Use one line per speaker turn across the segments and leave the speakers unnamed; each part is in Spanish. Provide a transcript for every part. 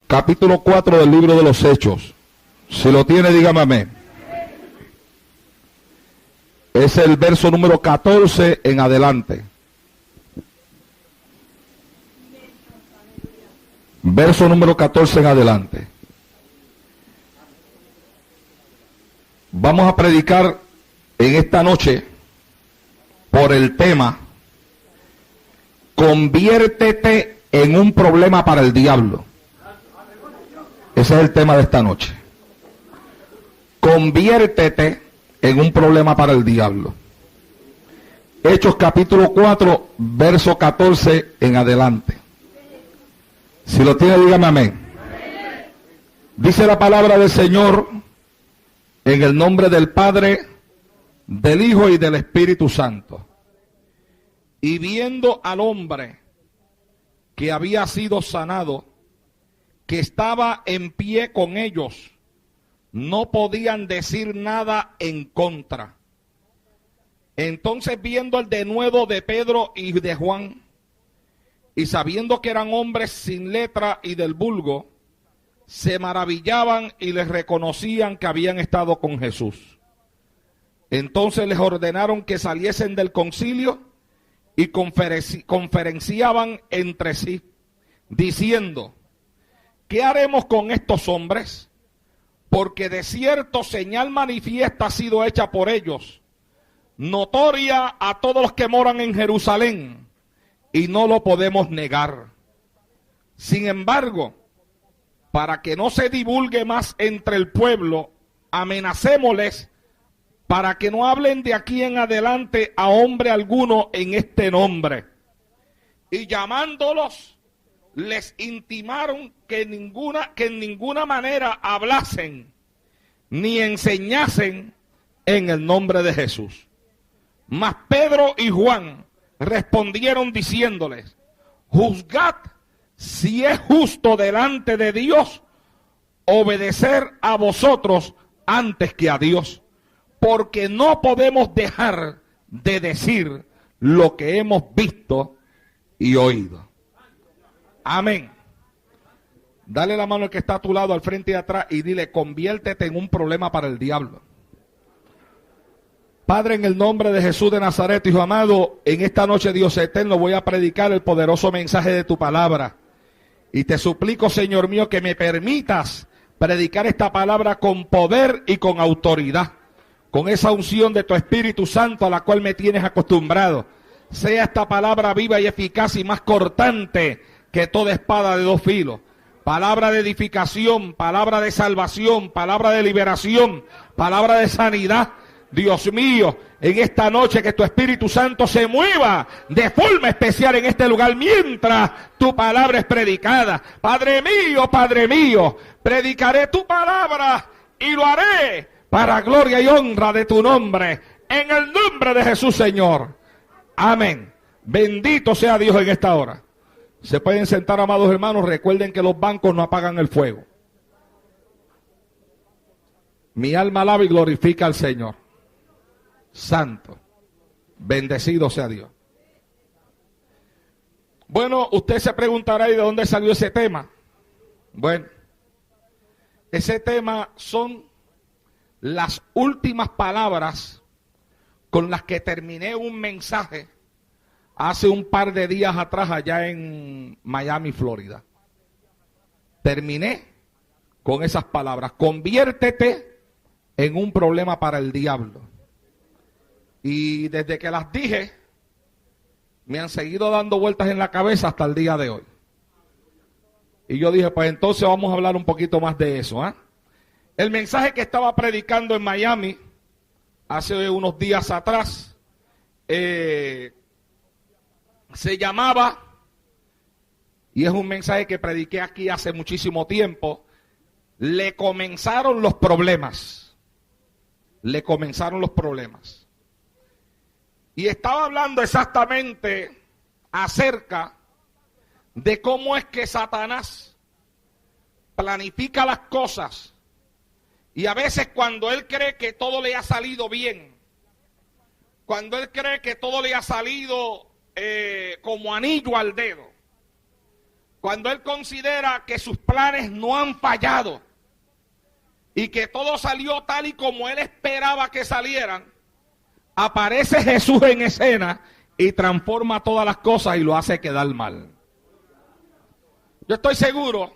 capítulo 4 del libro de los Hechos. Si lo tiene, dígame amén. Es el verso número 14 en adelante. Verso número 14 en adelante. Vamos a predicar en esta noche por el tema: conviértete en un problema para el diablo. Ese es el tema de esta noche. Conviértete en un problema para el diablo. Hechos capítulo 4, verso 14 en adelante. Si lo tiene, dígame amén. Dice la palabra del Señor en el nombre del Padre, del Hijo y del Espíritu Santo. Y viendo al hombre que había sido sanado, que estaba en pie con ellos, no podían decir nada en contra. Entonces, viendo el denuedo de Pedro y de Juan, y sabiendo que eran hombres sin letra y del vulgo, se maravillaban y les reconocían que habían estado con Jesús. Entonces les ordenaron que saliesen del concilio y conferenciaban entre sí, diciendo: ¿qué haremos con estos hombres? Porque de cierto señal manifiesta ha sido hecha por ellos, notoria a todos los que moran en Jerusalén, y no lo podemos negar. Sin embargo, para que no se divulgue más entre el pueblo, amenacémosles para que no hablen de aquí en adelante a hombre alguno en este nombre. Y llamándolos, les intimaron que en ninguna manera hablasen ni enseñasen en el nombre de Jesús. Mas Pedro y Juan respondieron diciéndoles: juzgad si es justo delante de Dios obedecer a vosotros antes que a Dios, porque no podemos dejar de decir lo que hemos visto y oído. Amén. Dale la mano al que está a tu lado, al frente y atrás, y dile: conviértete en un problema para el diablo. Padre, en el nombre de Jesús de Nazaret, Hijo amado, en esta noche, Dios eterno, voy a predicar el poderoso mensaje de tu palabra. Y te suplico, Señor mío, que me permitas predicar esta palabra con poder y con autoridad, con esa unción de tu Espíritu Santo a la cual me tienes acostumbrado. Sea esta palabra viva y eficaz y más cortante que toda espada de dos filos. Palabra de edificación, palabra de salvación, palabra de liberación, palabra de sanidad. Dios mío, en esta noche que tu Espíritu Santo se mueva de forma especial en este lugar mientras tu palabra es predicada. Padre mío, predicaré tu palabra y lo haré para gloria y honra de tu nombre. En el nombre de Jesús, Señor. Amén. Bendito sea Dios en esta hora. Se pueden sentar, amados hermanos. Recuerden que los bancos no apagan el fuego. Mi alma alaba y glorifica al Señor. Santo, bendecido sea Dios. Bueno, usted se preguntará: ¿y de dónde salió ese tema? Bueno, ese tema son las últimas palabras con las que terminé un mensaje hace un par de días atrás allá en Miami, Florida. Terminé con esas palabras: conviértete en un problema para el diablo. Y desde que las dije, me han seguido dando vueltas en la cabeza hasta el día de hoy. Y yo dije: pues entonces vamos a hablar un poquito más de eso. El mensaje que estaba predicando en Miami hace unos días atrás se llamaba, y es un mensaje que prediqué aquí hace muchísimo tiempo: le comenzaron los problemas. Le comenzaron los problemas. Y estaba hablando exactamente acerca de cómo es que Satanás planifica las cosas. Y a veces cuando él cree que todo le ha salido bien, cuando él cree que todo le ha salido como anillo al dedo, cuando él considera que sus planes no han fallado y que todo salió tal y como él esperaba que salieran, aparece Jesús en escena y transforma todas las cosas y lo hace quedar mal. Yo estoy seguro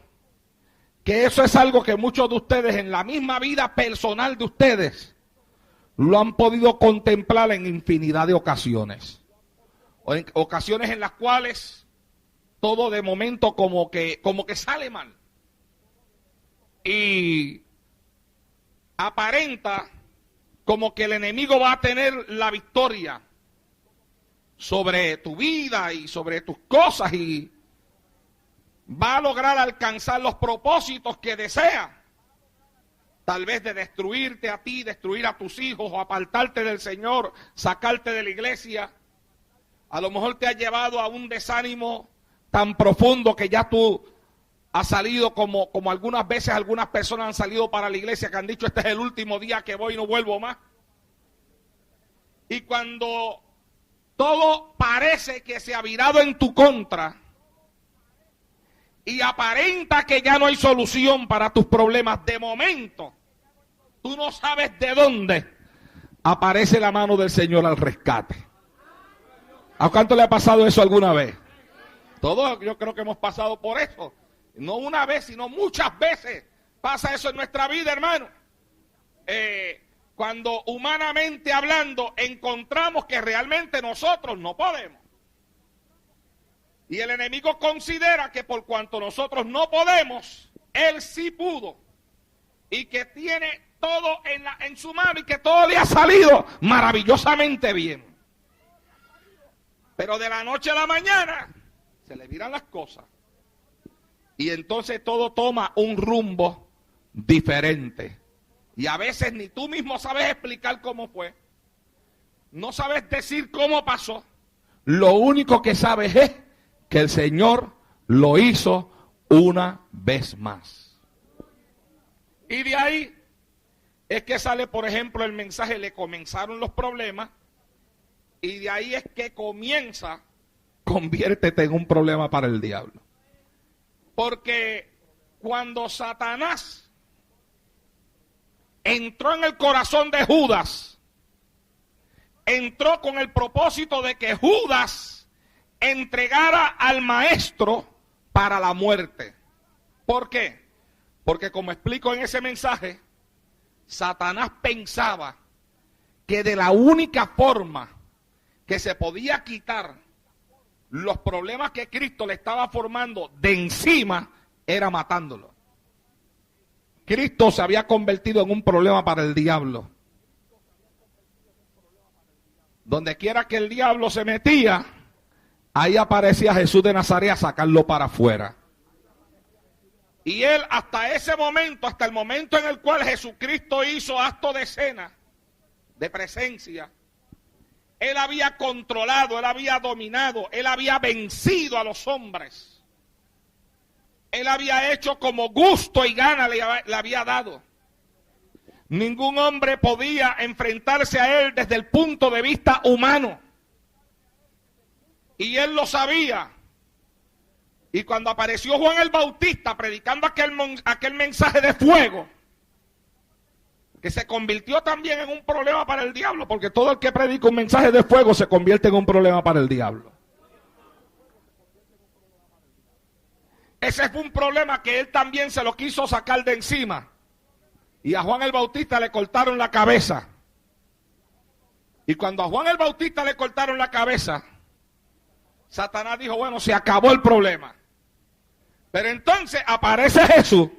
que eso es algo que muchos de ustedes en la misma vida personal de ustedes lo han podido contemplar en infinidad de ocasiones. O en ocasiones en las cuales todo de momento como que sale mal. Y aparenta como que el enemigo va a tener la victoria sobre tu vida y sobre tus cosas y va a lograr alcanzar los propósitos que desea. Tal vez de destruirte a ti, destruir a tus hijos o apartarte del Señor, sacarte de la iglesia. A lo mejor te ha llevado a un desánimo tan profundo que ya tú has salido como algunas veces algunas personas han salido para la iglesia que han dicho este es el último día que voy y no vuelvo más. Y cuando todo parece que se ha virado en tu contra y aparenta que ya no hay solución para tus problemas, de momento, tú no sabes de dónde aparece la mano del Señor al rescate. ¿A cuánto le ha pasado eso alguna vez? Todos yo creo que hemos pasado por eso. No una vez, sino muchas veces pasa eso en nuestra vida, hermano. Cuando humanamente hablando encontramos que realmente nosotros no podemos. Y el enemigo considera que por cuanto nosotros no podemos, él sí pudo. Y que tiene todo en su mano y que todo le ha salido maravillosamente bien. Pero de la noche a la mañana se le viran las cosas. Y entonces todo toma un rumbo diferente. Y a veces ni tú mismo sabes explicar cómo fue. No sabes decir cómo pasó. Lo único que sabes es que el Señor lo hizo una vez más. Y de ahí es que sale, por ejemplo, el mensaje, le comenzaron los problemas. Y de ahí es que comienza, conviértete en un problema para el diablo. Porque cuando Satanás entró en el corazón de Judas, entró con el propósito de que Judas entregara al maestro para la muerte. ¿Por qué? Porque como explico en ese mensaje, Satanás pensaba que de la única forma que se podía quitar los problemas que Cristo le estaba formando de encima era matándolo. Cristo se había convertido en un problema para el diablo. Donde quiera que el diablo se metía, ahí aparecía Jesús de Nazaret a sacarlo para afuera. Y él hasta ese momento, hasta el momento en el cual Jesucristo hizo acto de cena, de presencia, él había controlado, él había dominado, él había vencido a los hombres. Él había hecho como gusto y gana le había dado. Ningún hombre podía enfrentarse a él desde el punto de vista humano. Y él lo sabía. Y cuando apareció Juan el Bautista predicando aquel mensaje de fuego, que se convirtió también en un problema para el diablo, porque todo el que predica un mensaje de fuego se convierte en un problema para el diablo. Ese fue un problema que él también se lo quiso sacar de encima. Y a Juan el Bautista le cortaron la cabeza. Y cuando a Juan el Bautista le cortaron la cabeza, Satanás dijo, bueno, se acabó el problema. Pero entonces aparece Jesús.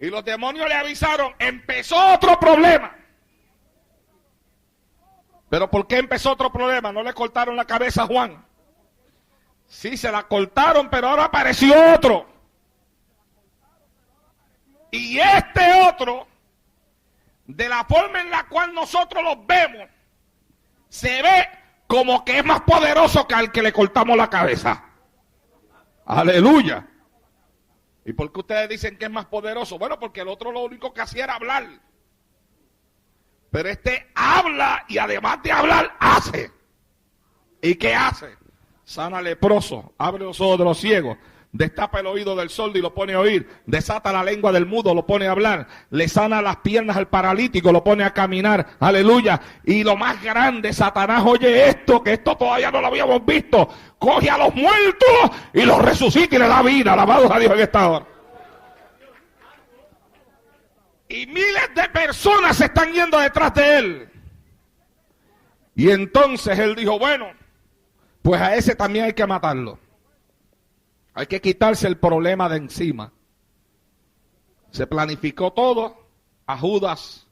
Y los demonios le avisaron, empezó otro problema. ¿Pero por qué empezó otro problema? ¿No le cortaron la cabeza a Juan? Sí, se la cortaron, pero ahora apareció otro. Y este otro, de la forma en la cual nosotros los vemos, se ve como que es más poderoso que al que le cortamos la cabeza. Aleluya. ¿Y por qué ustedes dicen que es más poderoso? Bueno, porque el otro lo único que hacía era hablar. Pero este habla y además de hablar, hace. ¿Y qué hace? sana al leproso, abre los ojos de los ciegos, destapa el oído del sordo y lo pone a oír, desata la lengua del mudo, lo pone a hablar, le sana las piernas al paralítico, lo pone a caminar, aleluya. Y lo más grande, Satanás oye esto, que esto todavía no lo habíamos visto, coge a los muertos y los resucita y le da vida, alabados a Dios en esta hora. Y miles de personas se están yendo detrás de él. Y entonces él dijo, bueno, pues a ese también hay que matarlo. Hay que quitarse el problema de encima. Se planificó todo. A Judas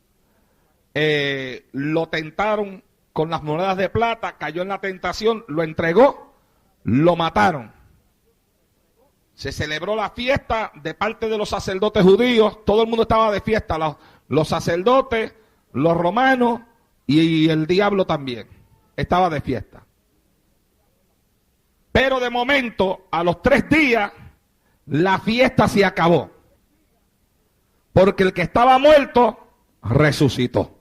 lo tentaron con las monedas de plata, cayó en la tentación, lo entregó, lo mataron. Se celebró la fiesta de parte de los sacerdotes judíos, todo el mundo estaba de fiesta, los sacerdotes, los romanos y el diablo también, estaba de fiesta. Pero de momento, a los 3 días, la fiesta se acabó. Porque el que estaba muerto, resucitó.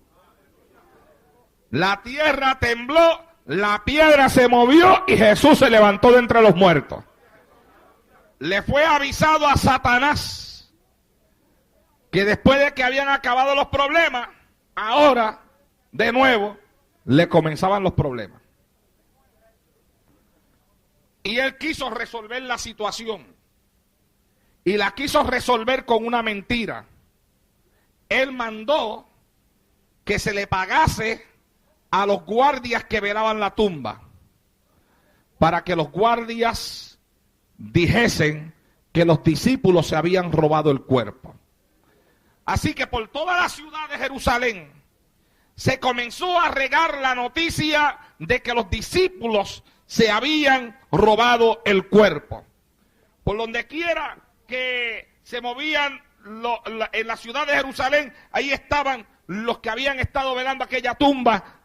La tierra tembló, la piedra se movió y Jesús se levantó de entre los muertos. Le fue avisado a Satanás que después de que habían acabado los problemas, ahora, de nuevo, le comenzaban los problemas. Y él quiso resolver la situación. Y la quiso resolver con una mentira. Él mandó que se le pagase a los guardias que velaban la tumba, para que los guardias dijesen que los discípulos se habían robado el cuerpo. Así que por toda la ciudad de Jerusalén se comenzó a regar la noticia de que los discípulos se habían robado el cuerpo. Por donde quiera que se movían en la ciudad de Jerusalén, ahí estaban los que habían estado velando aquella tumba,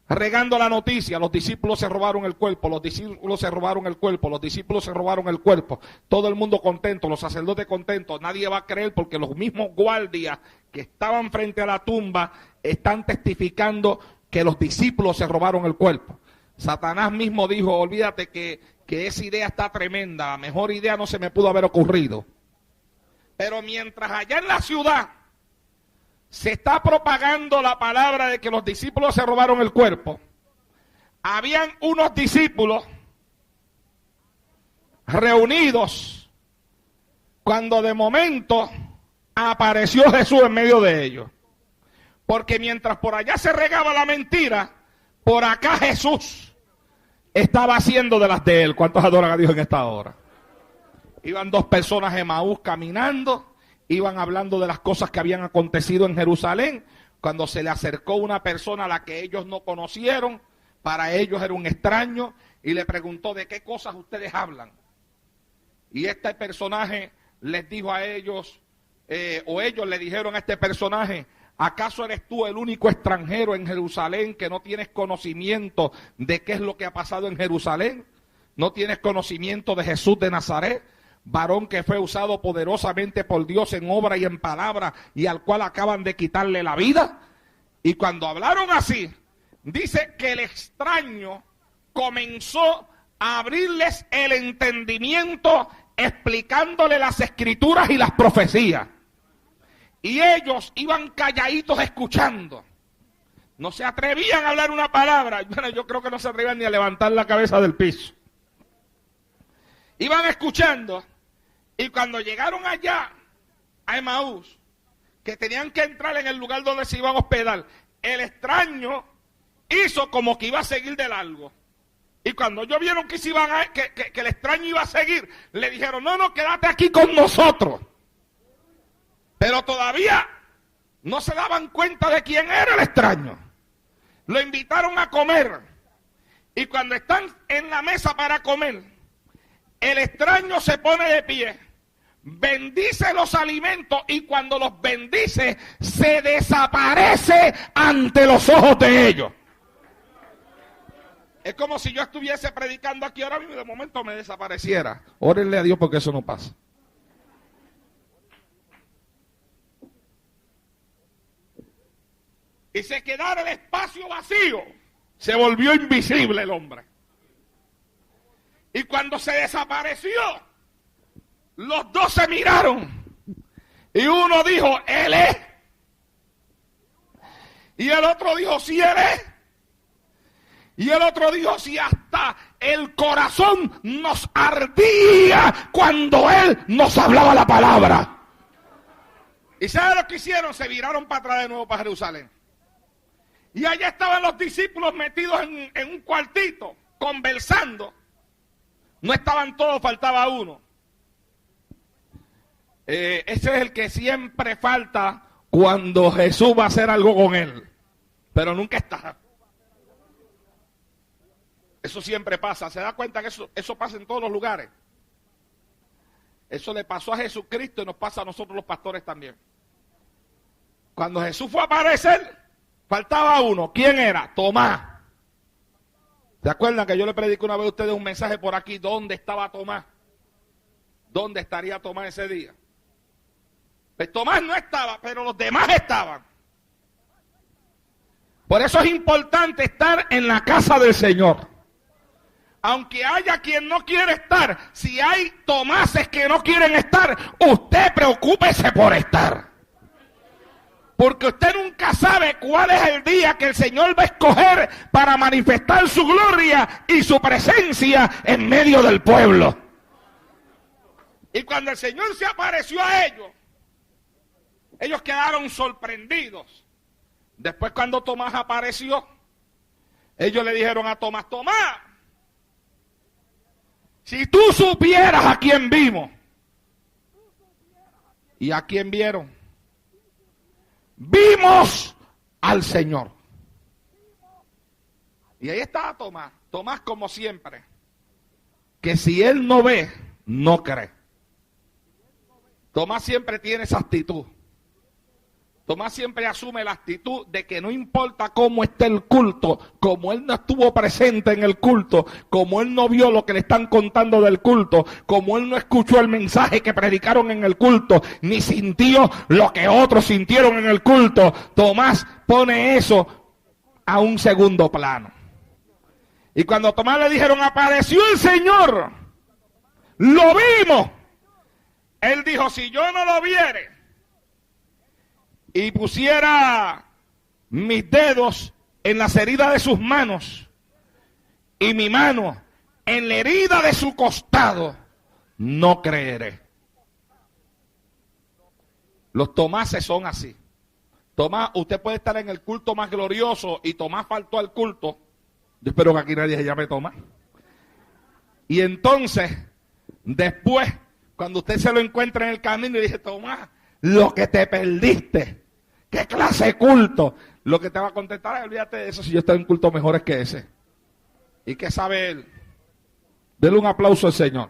regando la noticia. Los discípulos se robaron el cuerpo, los discípulos se robaron el cuerpo, los discípulos se robaron el cuerpo. Todo el mundo contento, los sacerdotes contentos. Nadie va a creer porque los mismos guardias que estaban frente a la tumba están testificando que los discípulos se robaron el cuerpo. Satanás mismo dijo, olvídate que esa idea está tremenda, mejor idea no se me pudo haber ocurrido. Pero mientras allá en la ciudad se está propagando la palabra de que los discípulos se robaron el cuerpo, habían unos discípulos reunidos cuando de momento apareció Jesús en medio de ellos. Porque mientras por allá se regaba la mentira, por acá Jesús estaba haciendo de las de él. ¿Cuántos adoran a Dios en esta hora? Iban 2 personas de Emaús caminando, iban hablando de las cosas que habían acontecido en Jerusalén, cuando se le acercó una persona a la que ellos no conocieron, para ellos era un extraño, y le preguntó, ¿de qué cosas ustedes hablan? Y este personaje les dijo a ellos, o ellos le dijeron a este personaje, ¿acaso eres tú el único extranjero en Jerusalén que no tienes conocimiento de qué es lo que ha pasado en Jerusalén? ¿No tienes conocimiento de Jesús de Nazaret? Varón que fue usado poderosamente por Dios en obra y en palabra, y al cual acaban de quitarle la vida. Y cuando hablaron así, dice que el extraño comenzó a abrirles el entendimiento, explicándole las escrituras y las profecías. Y ellos iban calladitos escuchando. No se atrevían a hablar una palabra. Bueno, yo creo que no se atrevían ni a levantar la cabeza del piso. Iban escuchando. Y cuando llegaron allá a Emaús, que tenían que entrar en el lugar donde se iban a hospedar, el extraño hizo como que iba a seguir de largo. Y cuando ellos vieron que el extraño iba a seguir, le dijeron, no, quédate aquí con nosotros. Pero todavía no se daban cuenta de quién era el extraño. Lo invitaron a comer. Y cuando están en la mesa para comer, el extraño se pone de pie, bendice los alimentos y cuando los bendice, se desaparece ante los ojos de ellos. Es como si yo estuviese predicando aquí ahora mismo y de momento me desapareciera. Órenle a Dios porque eso no pasa. Y se quedara el espacio vacío. Se volvió invisible el hombre. cuando se desapareció, los dos se miraron. Y uno dijo, Él es. Y el otro dijo, sí, Él es. Y el otro dijo, sí, hasta el corazón nos ardía cuando Él nos hablaba la palabra. ¿Y sabe lo que hicieron? Se viraron para atrás de nuevo para Jerusalén. Y allá estaban los discípulos metidos en un cuartito, conversando. No estaban todos, faltaba uno. Ese es el que siempre falta cuando Jesús va a hacer algo con él. Pero nunca está. Eso siempre pasa. ¿Se da cuenta que eso pasa en todos los lugares? Eso le pasó a Jesucristo y nos pasa a nosotros los pastores también. Cuando Jesús fue a aparecer, faltaba uno. ¿Quién era? Tomás. ¿Se acuerdan que yo le prediqué una vez a ustedes un mensaje por aquí? ¿Dónde estaba Tomás? ¿Dónde estaría Tomás ese día? Pues Tomás no estaba, pero los demás estaban. Por eso es importante estar en la casa del Señor. Aunque haya quien no quiere estar, si hay Tomases que no quieren estar, usted preocúpese por estar. Porque usted nunca sabe cuál es el día que el Señor va a escoger para manifestar su gloria y su presencia en medio del pueblo. Y cuando el Señor se apareció a ellos quedaron sorprendidos. Después cuando Tomás apareció, ellos le dijeron a Tomás, Tomás, si tú supieras a quién vimos. ¿Y a quién vieron? Vimos al Señor. Y ahí estaba Tomás. Tomás como siempre. Que si él no ve, no cree. Tomás siempre tiene esa actitud. Tomás siempre asume la actitud de que no importa cómo esté el culto, como él no estuvo presente en el culto, como él no vio lo que le están contando del culto, como él no escuchó el mensaje que predicaron en el culto, ni sintió lo que otros sintieron en el culto, Tomás pone eso a un segundo plano. Y cuando a Tomás le dijeron, apareció el Señor, lo vimos, él dijo, si yo no lo viere, y pusiera mis dedos en las heridas de sus manos y mi mano en la herida de su costado, no creeré. Los Tomases son así. Tomás, usted puede estar en el culto más glorioso y Tomás faltó al culto. Yo espero que aquí nadie se llame Tomás. Y entonces, después, cuando usted se lo encuentra en el camino y dice, Tomás, lo que te perdiste. ¿Qué clase de culto? Lo que te va a contestar, olvídate de eso, si yo estoy en cultos mejores que ese. ¿Y qué sabe él? Dele un aplauso al Señor.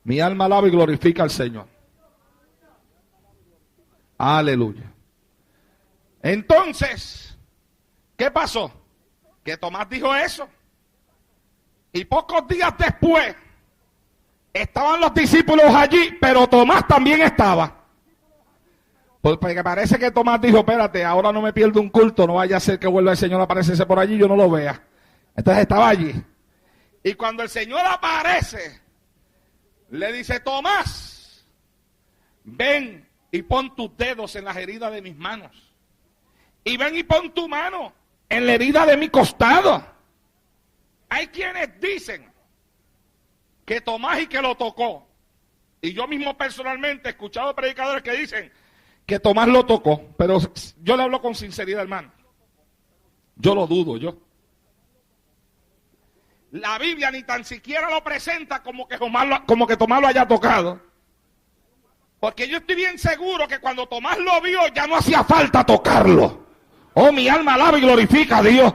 Mi alma alaba y glorifica al Señor. Aleluya. Entonces, ¿qué pasó? Que Tomás dijo eso. Y pocos días después, estaban los discípulos allí, pero Tomás también estaba. Porque parece que Tomás dijo, espérate, ahora no me pierdo un culto, no vaya a ser que vuelva el Señor a aparecerse por allí y yo no lo vea. Entonces estaba allí. Y cuando el Señor aparece, le dice, Tomás, ven y pon tus dedos en las heridas de mis manos. Y ven y pon tu mano en la herida de mi costado. Hay quienes dicen que Tomás y que lo tocó. Y yo mismo personalmente he escuchado predicadores que dicen que Tomás lo tocó. Pero yo le hablo con sinceridad, hermano. Yo lo dudo, La Biblia ni tan siquiera lo presenta como que Tomás lo haya tocado. Porque yo estoy bien seguro que cuando Tomás lo vio ya no hacía falta tocarlo. Oh, mi alma alaba y glorifica a Dios.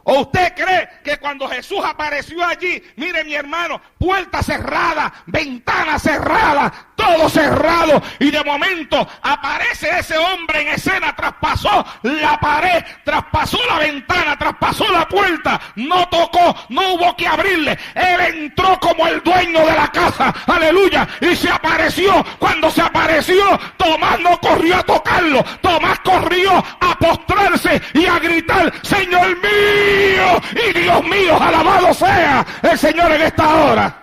¿O usted cree que cuando Jesús apareció allí, mire mi hermano, puerta cerrada, ventana cerrada, todo cerrado, y de momento aparece ese hombre en escena, traspasó la pared, traspasó la ventana, traspasó la puerta, no tocó, no hubo que abrirle, él entró como el dueño de la casa, aleluya, y se apareció? Cuando se apareció, Tomás no corrió a tocarlo, Tomás corrió a postrarse y a gritar: Señor mío y Dios mío, alabado sea el Señor en esta hora.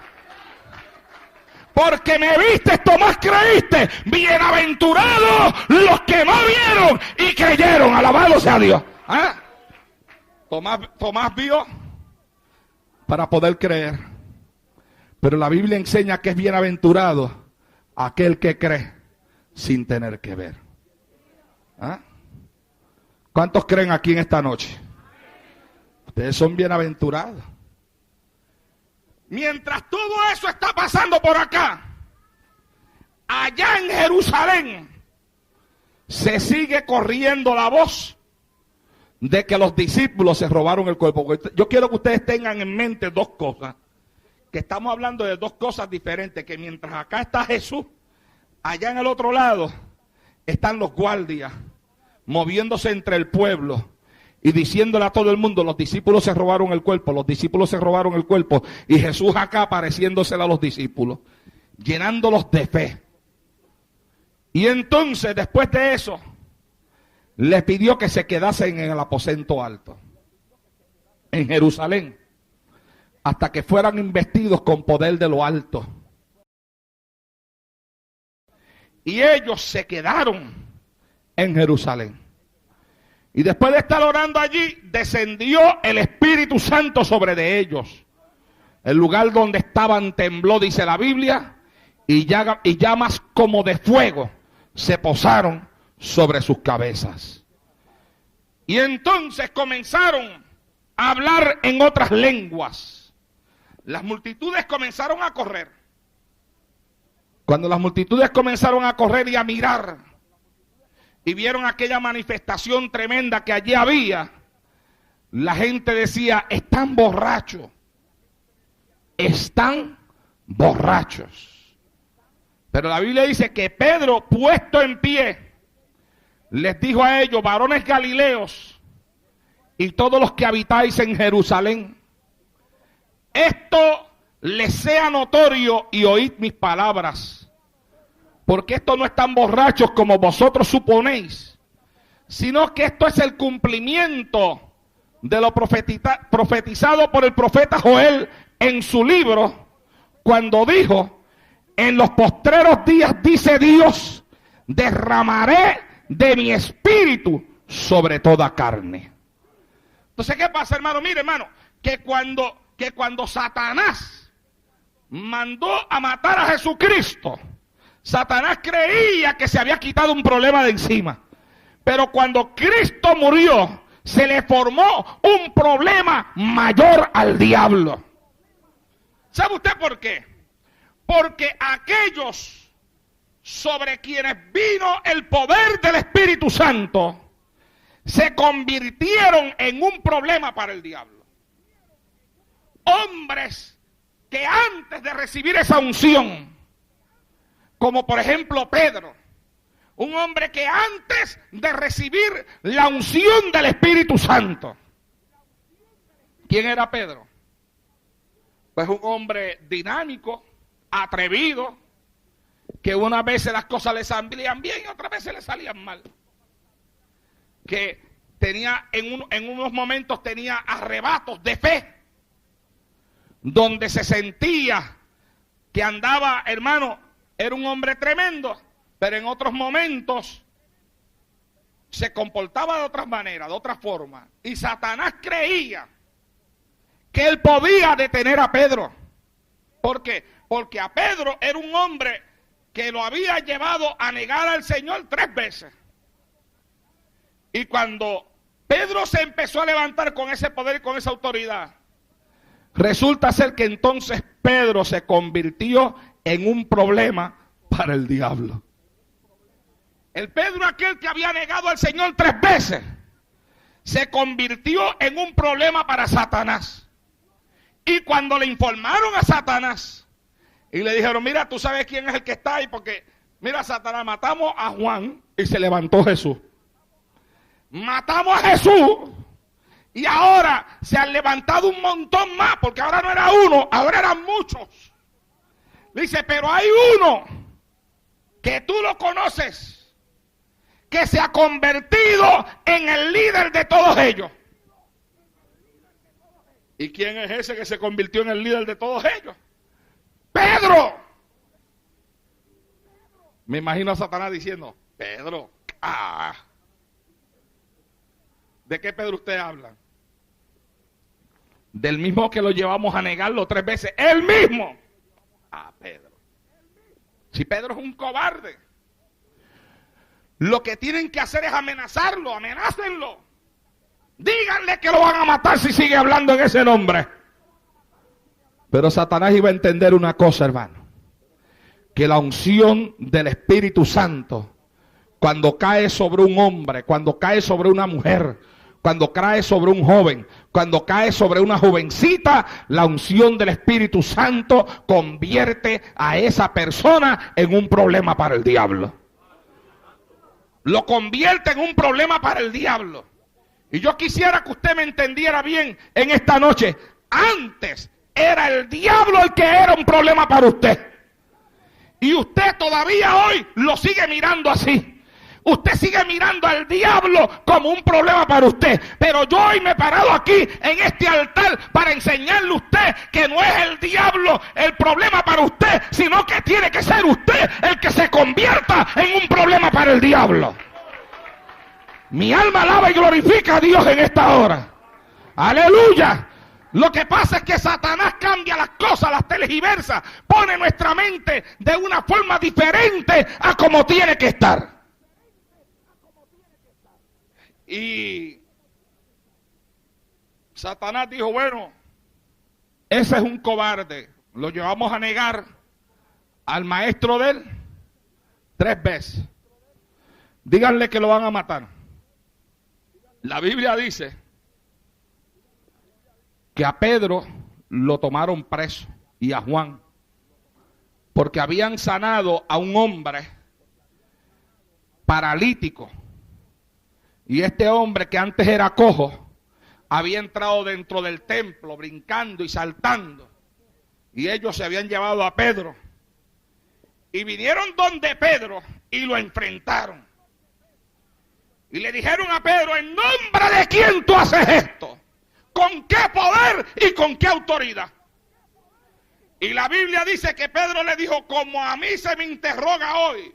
Porque me viste, Tomás, creíste. Bienaventurados los que no vieron y creyeron, alabado sea Dios. ¿Ah? Tomás vio para poder creer, pero la Biblia enseña que es bienaventurado aquel que cree sin tener que ver. ¿Ah? ¿Cuántos creen aquí en esta noche? Ustedes son bienaventurados. Mientras todo eso está pasando por acá, allá en Jerusalén se sigue corriendo la voz de que los discípulos se robaron el cuerpo. Yo quiero que ustedes tengan en mente dos cosas, que estamos hablando de dos cosas diferentes, que mientras acá está Jesús, allá en el otro lado están los guardias moviéndose entre el pueblo y diciéndole a todo el mundo: los discípulos se robaron el cuerpo, los discípulos se robaron el cuerpo. Y Jesús acá apareciéndosele a los discípulos, llenándolos de fe. Y entonces, después de eso, les pidió que se quedasen en el aposento alto, en Jerusalén, hasta que fueran investidos con poder de lo alto. Y ellos se quedaron en Jerusalén. Y después de estar orando allí, descendió el Espíritu Santo sobre de ellos. El lugar donde estaban tembló, dice la Biblia, y llamas como de fuego se posaron sobre sus cabezas. Y entonces comenzaron a hablar en otras lenguas. Las multitudes comenzaron a correr. Cuando las multitudes comenzaron a correr y a mirar, y vieron aquella manifestación tremenda que allí había, la gente decía: están borrachos, están borrachos. Pero la Biblia dice que Pedro, puesto en pie, les dijo a ellos: varones galileos y todos los que habitáis en Jerusalén, esto les sea notorio y oíd mis palabras. Porque esto no están borrachos como vosotros suponéis, sino que esto es el cumplimiento de lo profetizado por el profeta Joel en su libro, cuando dijo: en los postreros días, dice Dios, derramaré de mi espíritu sobre toda carne. Entonces, ¿qué pasa, hermano? Mire, hermano, que cuando Satanás mandó a matar a Jesucristo, Satanás creía que se había quitado un problema de encima. Pero cuando Cristo murió, se le formó un problema mayor al diablo. ¿Sabe usted por qué? Porque aquellos sobre quienes vino el poder del Espíritu Santo se convirtieron en un problema para el diablo. Hombres que antes de recibir esa unción, como por ejemplo Pedro, un hombre que antes de recibir la unción del Espíritu Santo. ¿Quién era Pedro? Pues un hombre dinámico, atrevido, que unas veces las cosas le salían bien y otras veces le salían mal. Que tenía en unos momentos tenía arrebatos de fe, donde se sentía que andaba, hermano, era un hombre tremendo, pero en otros momentos se comportaba de otra manera, de otra forma. Y Satanás creía que él podía detener a Pedro. ¿Por qué? Porque a Pedro era un hombre que lo había llevado a negar al Señor 3 veces. Y cuando Pedro se empezó a levantar con ese poder y con esa autoridad, resulta ser que entonces Pedro se convirtió en un problema para el diablo. El Pedro, aquel que había negado al Señor 3 veces, se convirtió en un problema para Satanás. Y cuando le informaron a Satanás y le dijeron, mira, tú sabes quién es el que está ahí, porque mira, Satanás, matamos a Juan y se levantó Jesús. Matamos a Jesús y ahora se han levantado un montón más, porque ahora no era uno, ahora eran muchos. Dice, pero hay uno que tú lo conoces, que se ha convertido en el líder de todos ellos. ¿Y quién es ese que se convirtió en el líder de todos ellos? ¡Pedro! Me imagino a Satanás diciendo, Pedro, ¿de qué Pedro usted habla? Del mismo que lo llevamos a negarlo 3 veces, él mismo. Pedro. Si Pedro es un cobarde, lo que tienen que hacer es amenazarlo, amenácenlo. Díganle que lo van a matar si sigue hablando en ese nombre. Pero Satanás iba a entender una cosa, hermano, que la unción del Espíritu Santo, cuando cae sobre un hombre, cuando cae sobre una mujer, cuando cae sobre un joven, cuando cae sobre una jovencita, la unción del Espíritu Santo convierte a esa persona en un problema para el diablo. Lo convierte en un problema para el diablo. Y yo quisiera que usted me entendiera bien en esta noche. Antes era el diablo el que era un problema para usted. Y usted todavía hoy lo sigue mirando así. Usted sigue mirando al diablo como un problema para usted. Pero yo hoy me he parado aquí en este altar para enseñarle a usted que no es el diablo el problema para usted, sino que tiene que ser usted el que se convierta en un problema para el diablo. Mi alma alaba y glorifica a Dios en esta hora. Aleluya. Lo que pasa es que Satanás cambia las cosas, las tergiversa, pone nuestra mente de una forma diferente a como tiene que estar. Y Satanás dijo, bueno, ese es un cobarde. Lo llevamos a negar al maestro de él 3 veces. Díganle que lo van a matar. La Biblia dice que a Pedro lo tomaron preso y a Juan, porque habían sanado a un hombre paralítico. Y este hombre, que antes era cojo, había entrado dentro del templo brincando y saltando. Y ellos se habían llevado a Pedro. Y vinieron donde Pedro y lo enfrentaron. Y le dijeron a Pedro, ¿en nombre de quién tú haces esto? ¿Con qué poder y con qué autoridad? Y la Biblia dice que Pedro le dijo, como a mí se me interroga hoy,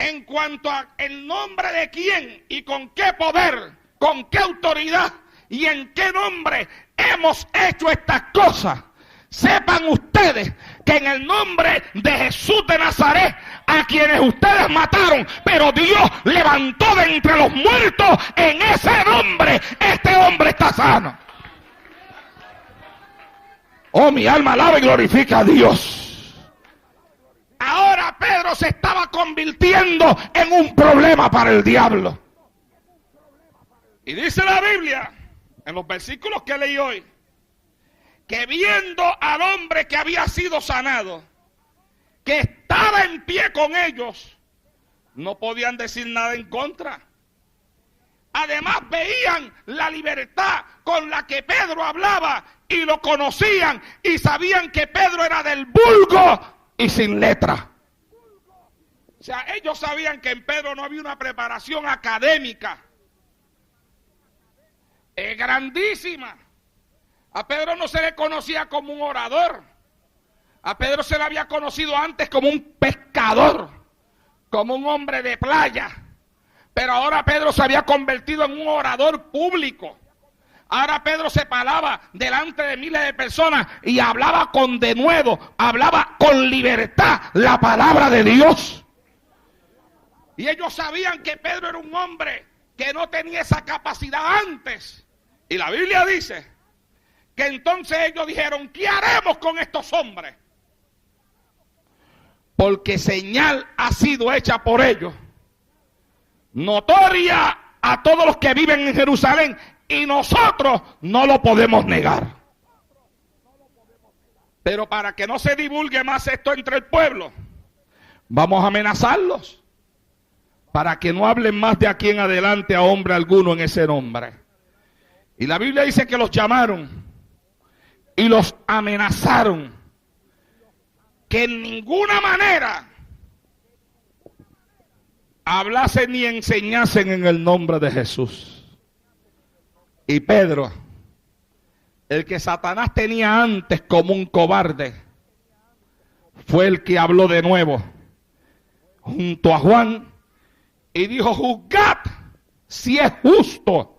en cuanto a el nombre de quién y con qué poder, con qué autoridad y en qué nombre hemos hecho estas cosas, sepan ustedes que en el nombre de Jesús de Nazaret, a quienes ustedes mataron, pero Dios levantó de entre los muertos, en ese nombre este hombre está sano. Oh, mi alma alaba y glorifica a Dios. Ahora Pedro se estaba convirtiendo en un problema para el diablo. Y dice la Biblia, en los versículos que leí hoy, que viendo al hombre que había sido sanado, que estaba en pie con ellos, no podían decir nada en contra. Además veían la libertad con la que Pedro hablaba y lo conocían y sabían que Pedro era del vulgo y sin letra. O sea, ellos sabían que en Pedro no había una preparación académica grandísima. A Pedro no se le conocía como un orador. A Pedro se le había conocido antes como un pescador, como un hombre de playa. Pero ahora Pedro se había convertido en un orador público. Ahora Pedro se paraba delante de miles de personas y hablaba con denuedo, hablaba con libertad la palabra de Dios. Y ellos sabían que Pedro era un hombre que no tenía esa capacidad antes. Y la Biblia dice que entonces ellos dijeron, ¿qué haremos con estos hombres? Porque señal ha sido hecha por ellos notoria a todos los que viven en Jerusalén, y nosotros no lo podemos negar. Pero para que no se divulgue más esto entre el pueblo, vamos a amenazarlos para que no hablen más de aquí en adelante a hombre alguno en ese nombre. Y la Biblia dice que los llamaron y los amenazaron que en ninguna manera hablasen ni enseñasen en el nombre de Jesús. Y Pedro, el que Satanás tenía antes como un cobarde, fue el que habló de nuevo junto a Juan y dijo: juzgad si es justo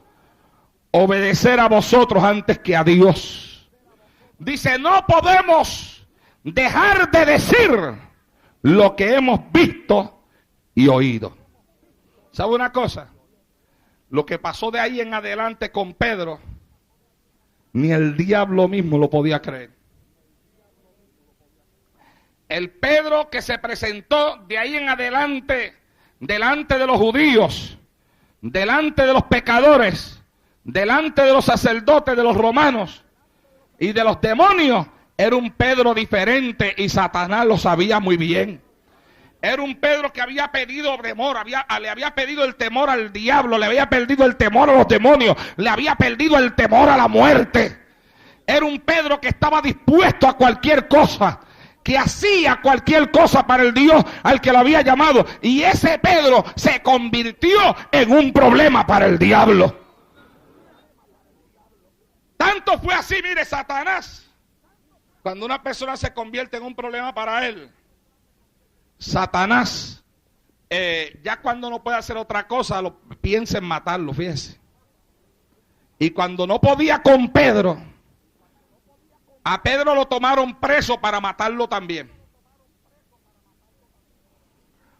obedecer a vosotros antes que a Dios. Dice, no podemos dejar de decir lo que hemos visto y oído. ¿Sabe una cosa? Lo que pasó de ahí en adelante con Pedro, ni el diablo mismo lo podía creer. El Pedro que se presentó de ahí en adelante delante de los judíos, delante de los pecadores, delante de los sacerdotes, de los romanos y de los demonios, era un Pedro diferente, y Satanás lo sabía muy bien. Era un Pedro que había pedido temor, le había pedido el temor al diablo, le había perdido el temor a los demonios, le había perdido el temor a la muerte. Era un Pedro que estaba dispuesto a cualquier cosa, que hacía cualquier cosa para el Dios al que lo había llamado. Y ese Pedro se convirtió en un problema para el diablo. Tanto fue así, mire, Satanás, cuando una persona se convierte en un problema para él, Satanás, ya cuando no puede hacer otra cosa, piensa en matarlo, fíjese. Y cuando no podía con Pedro, a Pedro lo tomaron preso para matarlo también.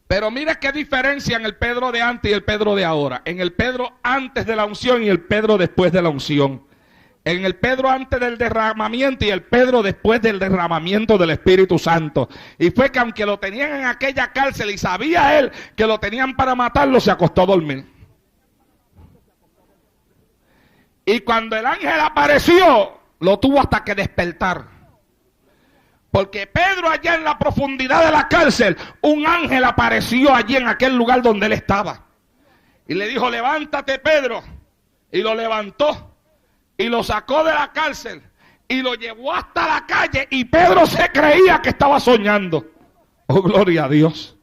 Pero mire qué diferencia en el Pedro de antes y el Pedro de ahora. En el Pedro antes de la unción y el Pedro después de la unción. En el Pedro antes del derramamiento y el Pedro después del derramamiento del Espíritu Santo. Y fue que aunque lo tenían en aquella cárcel y sabía él que lo tenían para matarlo, se acostó a dormir. Y cuando el ángel apareció, lo tuvo hasta que despertar. Porque Pedro, allá en la profundidad de la cárcel, un ángel apareció allí en aquel lugar donde él estaba. Y le dijo: levántate, Pedro. Y lo levantó. Y lo sacó de la cárcel y lo llevó hasta la calle, y Pedro se creía que estaba soñando. Oh, gloria a Dios.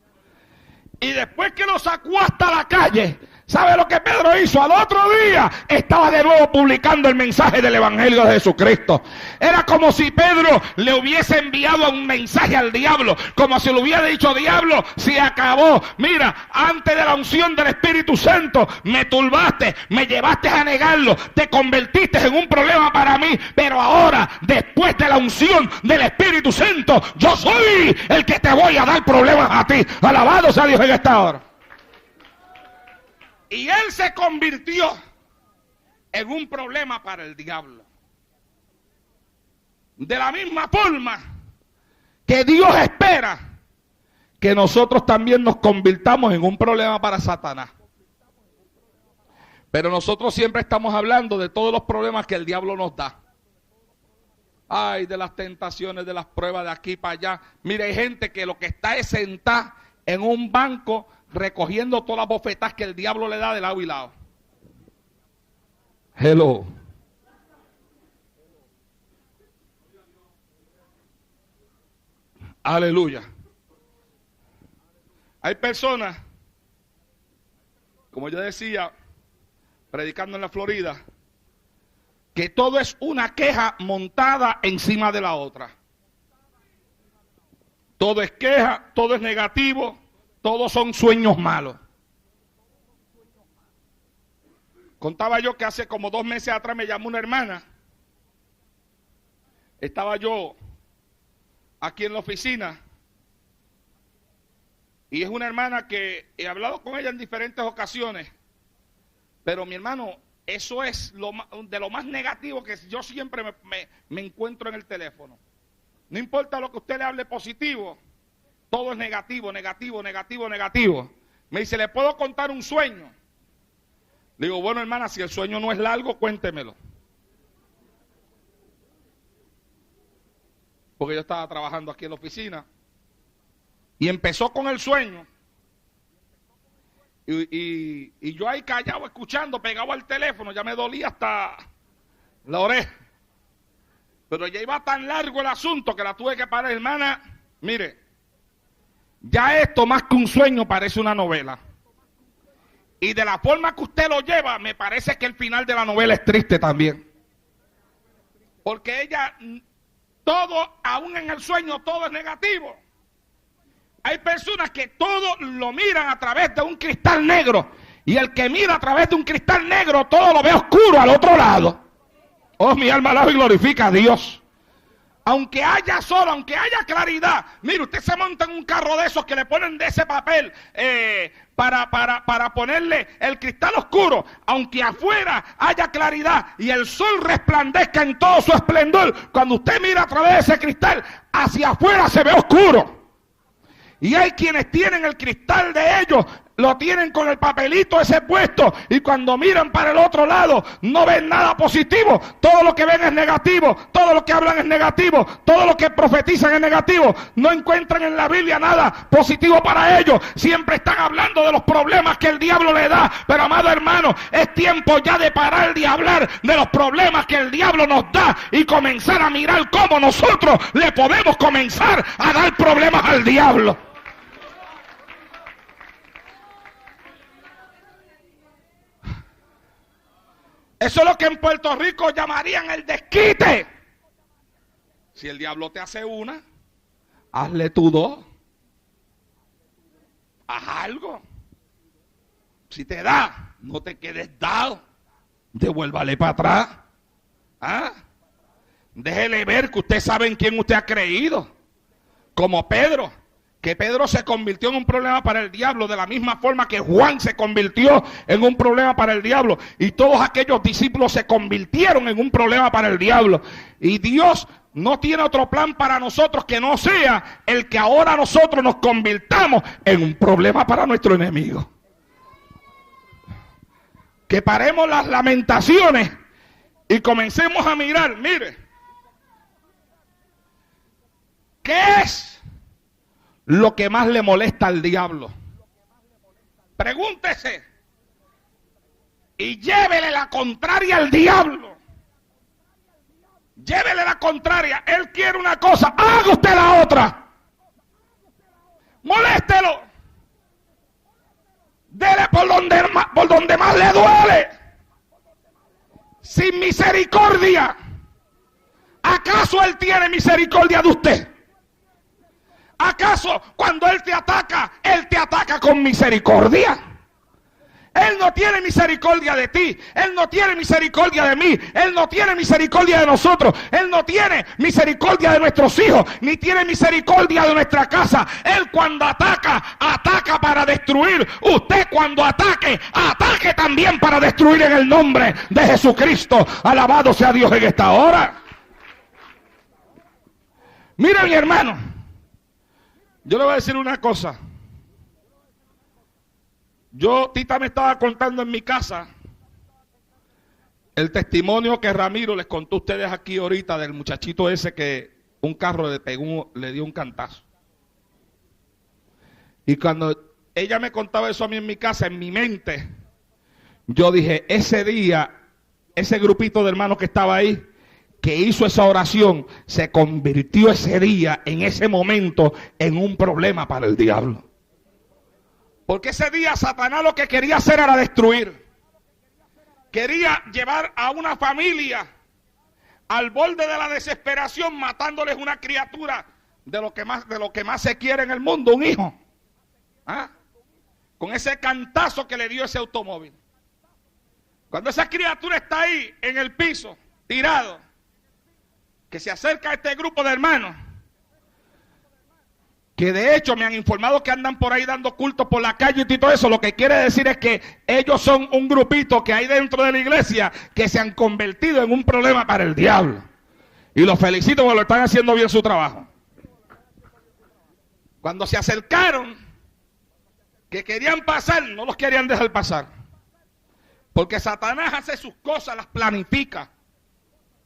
Y después que lo sacó hasta la calle, ¿sabe lo que Pedro hizo? Al otro día estaba de nuevo publicando el mensaje del Evangelio de Jesucristo. Era como si Pedro le hubiese enviado un mensaje al diablo, como si le hubiera dicho: diablo, se acabó. Mira, antes de la unción del Espíritu Santo me turbaste, me llevaste a negarlo, te convertiste en un problema para mí, pero ahora, después de la unción del Espíritu Santo, yo soy el que te voy a dar problemas a ti. Alabado sea Dios en esta hora. Y él se convirtió en un problema para el diablo. De la misma forma que Dios espera que nosotros también nos convirtamos en un problema para Satanás. Pero nosotros siempre estamos hablando de todos los problemas que el diablo nos da. Ay, de las tentaciones, de las pruebas de aquí para allá. Mire, hay gente que lo que está es sentada en un banco recogiendo todas las bofetas que el diablo le da de lado y lado. Hello. Aleluya. Hay personas, como yo decía, predicando en la Florida, que todo es una queja montada encima de la otra. Todo es queja, todo es negativo, todos son sueños malos. Contaba yo que hace como 2 meses atrás me llamó una hermana. Estaba yo aquí en la oficina. Y es una hermana que he hablado con ella en diferentes ocasiones. Pero mi hermano, eso es de lo más negativo que yo siempre me encuentro en el teléfono. No importa lo que usted le hable positivo, todo es negativo, negativo, negativo, negativo. Me dice, ¿le puedo contar un sueño? Le digo, bueno, hermana, si el sueño no es largo, cuéntemelo. Porque yo estaba trabajando aquí en la oficina. Y empezó con el sueño. Y yo ahí callado, escuchando, pegado al teléfono, ya me dolía hasta la oreja. Pero ya iba tan largo el asunto que la tuve que parar, hermana. Mire, ya esto más que un sueño parece una novela. Y de la forma que usted lo lleva, me parece que el final de la novela es triste también. Porque ella, todo, aún en el sueño, todo es negativo. Hay personas que todo lo miran a través de un cristal negro. Y el que mira a través de un cristal negro, todo lo ve oscuro al otro lado. Oh, mi alma alaba y glorifica a Dios. Aunque haya sol, aunque haya claridad. Mire, usted se monta en un carro de esos que le ponen de ese papel para ponerle el cristal oscuro. Aunque afuera haya claridad y el sol resplandezca en todo su esplendor, cuando usted mira a través de ese cristal, hacia afuera se ve oscuro. Y hay quienes tienen el cristal de ellos, lo tienen con el papelito ese puesto, y cuando miran para el otro lado no ven nada positivo. Todo lo que ven es negativo, todo lo que hablan es negativo, todo lo que profetizan es negativo. No encuentran en la Biblia nada positivo para ellos. Siempre están hablando de los problemas que el diablo le da. Pero amado hermano, es tiempo ya de parar de hablar de los problemas que el diablo nos da y comenzar a mirar cómo nosotros le podemos comenzar a dar problemas al diablo. Eso es lo que en Puerto Rico llamarían el desquite. Si el diablo te hace una, hazle tú dos. Haz algo. Si te da, no te quedes dado. Devuélvale para atrás. ¿Ah? Déjele ver que usted sabe en quién usted ha creído. Como Pedro. Que Pedro se convirtió en un problema para el diablo, de la misma forma que Juan se convirtió en un problema para el diablo. Y todos aquellos discípulos se convirtieron en un problema para el diablo. Y Dios no tiene otro plan para nosotros que no sea el que ahora nosotros nos convirtamos en un problema para nuestro enemigo. Que paremos las lamentaciones y comencemos a mirar, mire, ¿qué es lo que más le molesta al diablo? Pregúntese y llévele la contraria al diablo. Llévele la contraria. Él quiere una cosa, haga usted la otra. Moléstelo. Dele por donde más le duele. Sin misericordia. ¿Acaso él tiene misericordia de usted? ¿Acaso cuando él te ataca con misericordia? Él no tiene misericordia de ti, él no tiene misericordia de mí, él no tiene misericordia de nosotros, él no tiene misericordia de nuestros hijos, ni tiene misericordia de nuestra casa. Él cuando ataca, ataca para destruir. Usted cuando ataque, ataque también para destruir en el nombre de Jesucristo. Alabado sea Dios en esta hora. Mira, mi hermano, yo le voy a decir una cosa. Tita me estaba contando en mi casa el testimonio que Ramiro les contó a ustedes aquí ahorita del muchachito ese que un carro le dio un cantazo. Y cuando ella me contaba eso a mí en mi casa, en mi mente, yo dije, ese día, ese grupito de hermanos que estaba ahí, que hizo esa oración, se convirtió ese día, en ese momento, en un problema para el diablo. Porque ese día Satanás lo que quería hacer era destruir. Quería llevar a una familia al borde de la desesperación, matándoles una criatura de lo que más se quiere en el mundo, un hijo. ¿Ah? Con ese cantazo que le dio ese automóvil. Cuando esa criatura está ahí en el piso, tirado, que se acerca a este grupo de hermanos, que de hecho me han informado que andan por ahí dando culto por la calle y todo eso. Lo que quiere decir es que ellos son un grupito que hay dentro de la iglesia que se han convertido en un problema para el diablo. Y los felicito porque lo están haciendo bien su trabajo. Cuando se acercaron, que querían pasar, no los querían dejar pasar. Porque Satanás hace sus cosas, las planifica.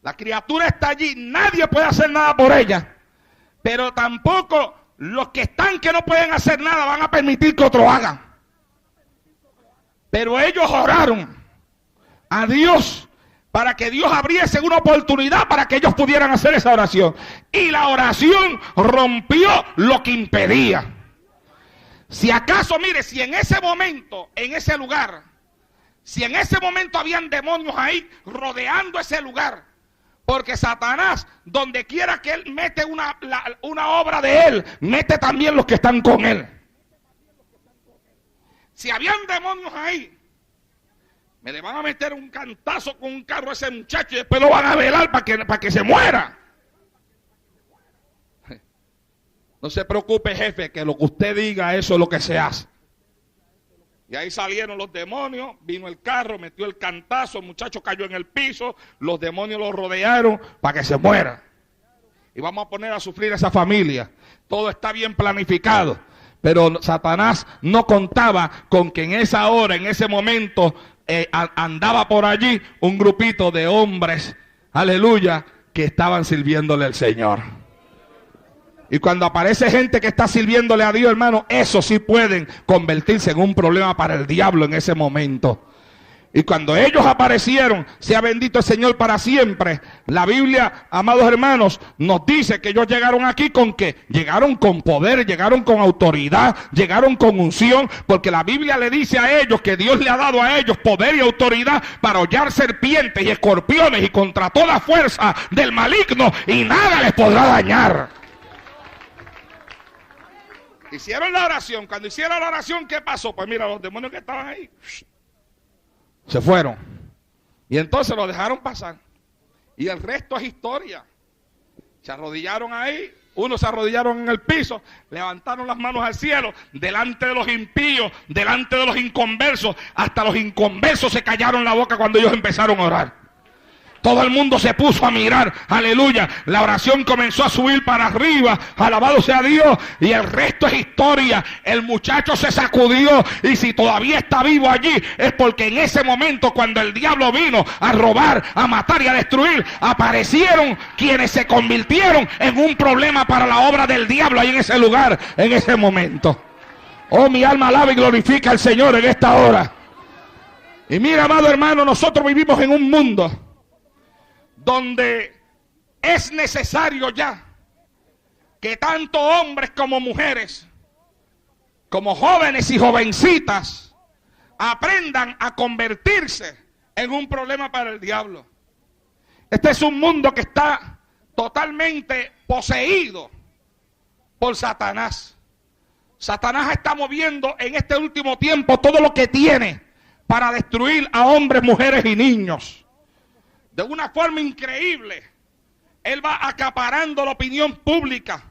La criatura está allí, nadie puede hacer nada por ella. Pero tampoco los que están que no pueden hacer nada van a permitir que otro hagan. Pero ellos oraron a Dios para que Dios abriese una oportunidad para que ellos pudieran hacer esa oración. Y la oración rompió lo que impedía. Si acaso, mire, si en ese momento, en ese lugar, si en ese momento habían demonios ahí rodeando ese lugar, porque Satanás, donde quiera que él mete una obra de él, mete también los que están con él. Si habían demonios ahí, me le van a meter un cantazo con un carro a ese muchacho y después lo van a velar para que se muera. No se preocupe, jefe, que lo que usted diga, eso es lo que se hace. Y ahí salieron los demonios, vino el carro, metió el cantazo, el muchacho cayó en el piso, los demonios lo rodearon para que se muera. Y vamos a poner a sufrir a esa familia. Todo está bien planificado. Pero Satanás no contaba con que en esa hora, en ese momento, andaba por allí un grupito de hombres, aleluya, que estaban sirviéndole al Señor. Y cuando aparece gente que está sirviéndole a Dios, hermano, eso sí pueden convertirse en un problema para el diablo en ese momento. Y cuando ellos aparecieron, sea bendito el Señor para siempre. La Biblia, amados hermanos, nos dice que ellos llegaron aquí con ¿qué? Llegaron con poder, llegaron con autoridad, llegaron con unción, porque la Biblia le dice a ellos que Dios le ha dado a ellos poder y autoridad para hollar serpientes y escorpiones y contra toda fuerza del maligno, y nada les podrá dañar. Hicieron la oración. Cuando hicieron la oración, ¿qué pasó? Pues mira, los demonios que estaban ahí se fueron. Y entonces lo dejaron pasar. Y el resto es historia. Se arrodillaron ahí. Unos se arrodillaron en el piso, levantaron las manos al cielo, delante de los impíos, delante de los inconversos. Hasta los inconversos se callaron la boca cuando ellos empezaron a orar. Todo el mundo se puso a mirar, aleluya. La oración comenzó a subir para arriba, alabado sea Dios. Y el resto es historia. El muchacho se sacudió, y si todavía está vivo allí, es porque en ese momento, cuando el diablo vino a robar, a matar y a destruir, aparecieron quienes se convirtieron en un problema para la obra del diablo ahí en ese lugar, en ese momento. Oh, mi alma alaba y glorifica al Señor en esta hora. Y mira, amado hermano, nosotros vivimos en un mundo donde es necesario ya que tanto hombres como mujeres, como jóvenes y jovencitas, aprendan a convertirse en un problema para el diablo. Este es un mundo que está totalmente poseído por Satanás. Satanás está moviendo en este último tiempo todo lo que tiene para destruir a hombres, mujeres y niños. De una forma increíble, él va acaparando la opinión pública,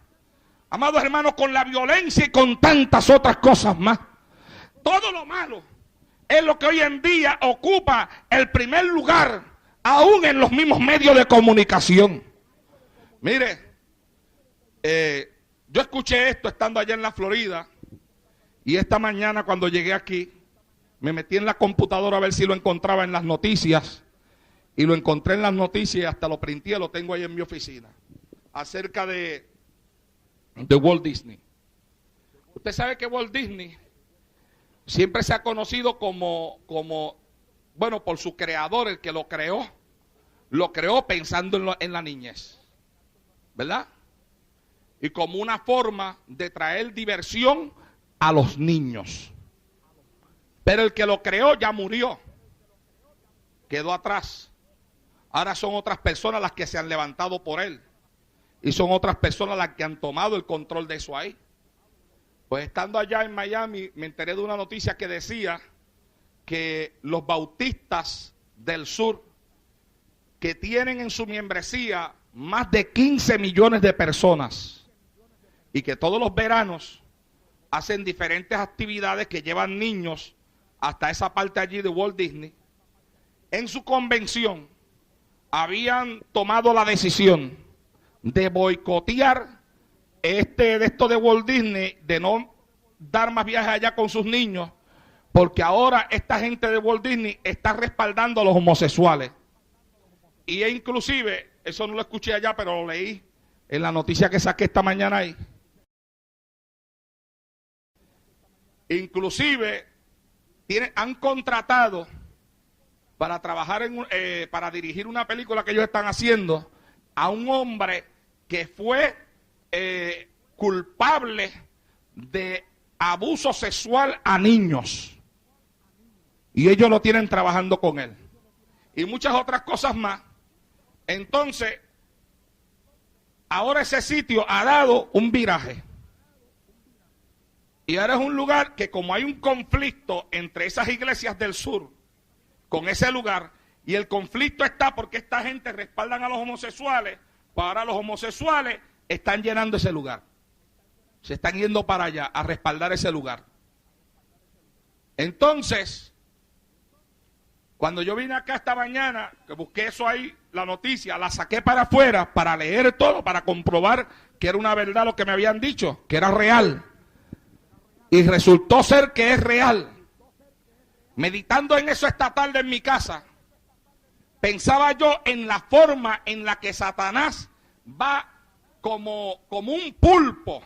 amados hermanos, con la violencia y con tantas otras cosas más. Todo lo malo es lo que hoy en día ocupa el primer lugar, aún en los mismos medios de comunicación. Mire, yo escuché esto estando allá en la Florida, y esta mañana cuando llegué aquí, me metí en la computadora a ver si lo encontraba en las noticias. Y lo encontré en las noticias y hasta lo printé, lo tengo ahí en mi oficina. Acerca de Walt Disney. Usted sabe que Walt Disney siempre se ha conocido como, bueno, por su creador, el que lo creó pensando en la niñez. ¿Verdad? Y como una forma de traer diversión a los niños. Pero el que lo creó ya murió. Quedó atrás. Ahora son otras personas las que se han levantado por él. Y son otras personas las que han tomado el control de eso ahí. Pues estando allá en Miami, me enteré de una noticia que decía que los bautistas del sur, que tienen en su membresía más de 15 millones de personas, y que todos los veranos hacen diferentes actividades que llevan niños hasta esa parte allí de Walt Disney, en su convención habían tomado la decisión de boicotear de esto de Walt Disney, de no dar más viajes allá con sus niños, porque ahora esta gente de Walt Disney está respaldando a los homosexuales. Y inclusive, eso no lo escuché allá, pero lo leí en la noticia que saqué esta mañana ahí. Inclusive han contratado para trabajar para dirigir una película que ellos están haciendo a un hombre que fue culpable de abuso sexual a niños. Y ellos lo tienen trabajando con él. Y muchas otras cosas más. Entonces, ahora ese sitio ha dado un viraje. Y ahora es un lugar que, como hay un conflicto entre esas iglesias del sur con ese lugar, y el conflicto está porque esta gente respaldan a los homosexuales, pues ahora los homosexuales están llenando ese lugar. Se están yendo para allá a respaldar ese lugar. Entonces, cuando yo vine acá esta mañana, que busqué eso ahí, la noticia, la saqué para afuera para leer todo, para comprobar que era una verdad lo que me habían dicho, que era real. Y resultó ser que es real. Meditando en eso esta tarde en mi casa, pensaba yo en la forma en la que Satanás va como un pulpo,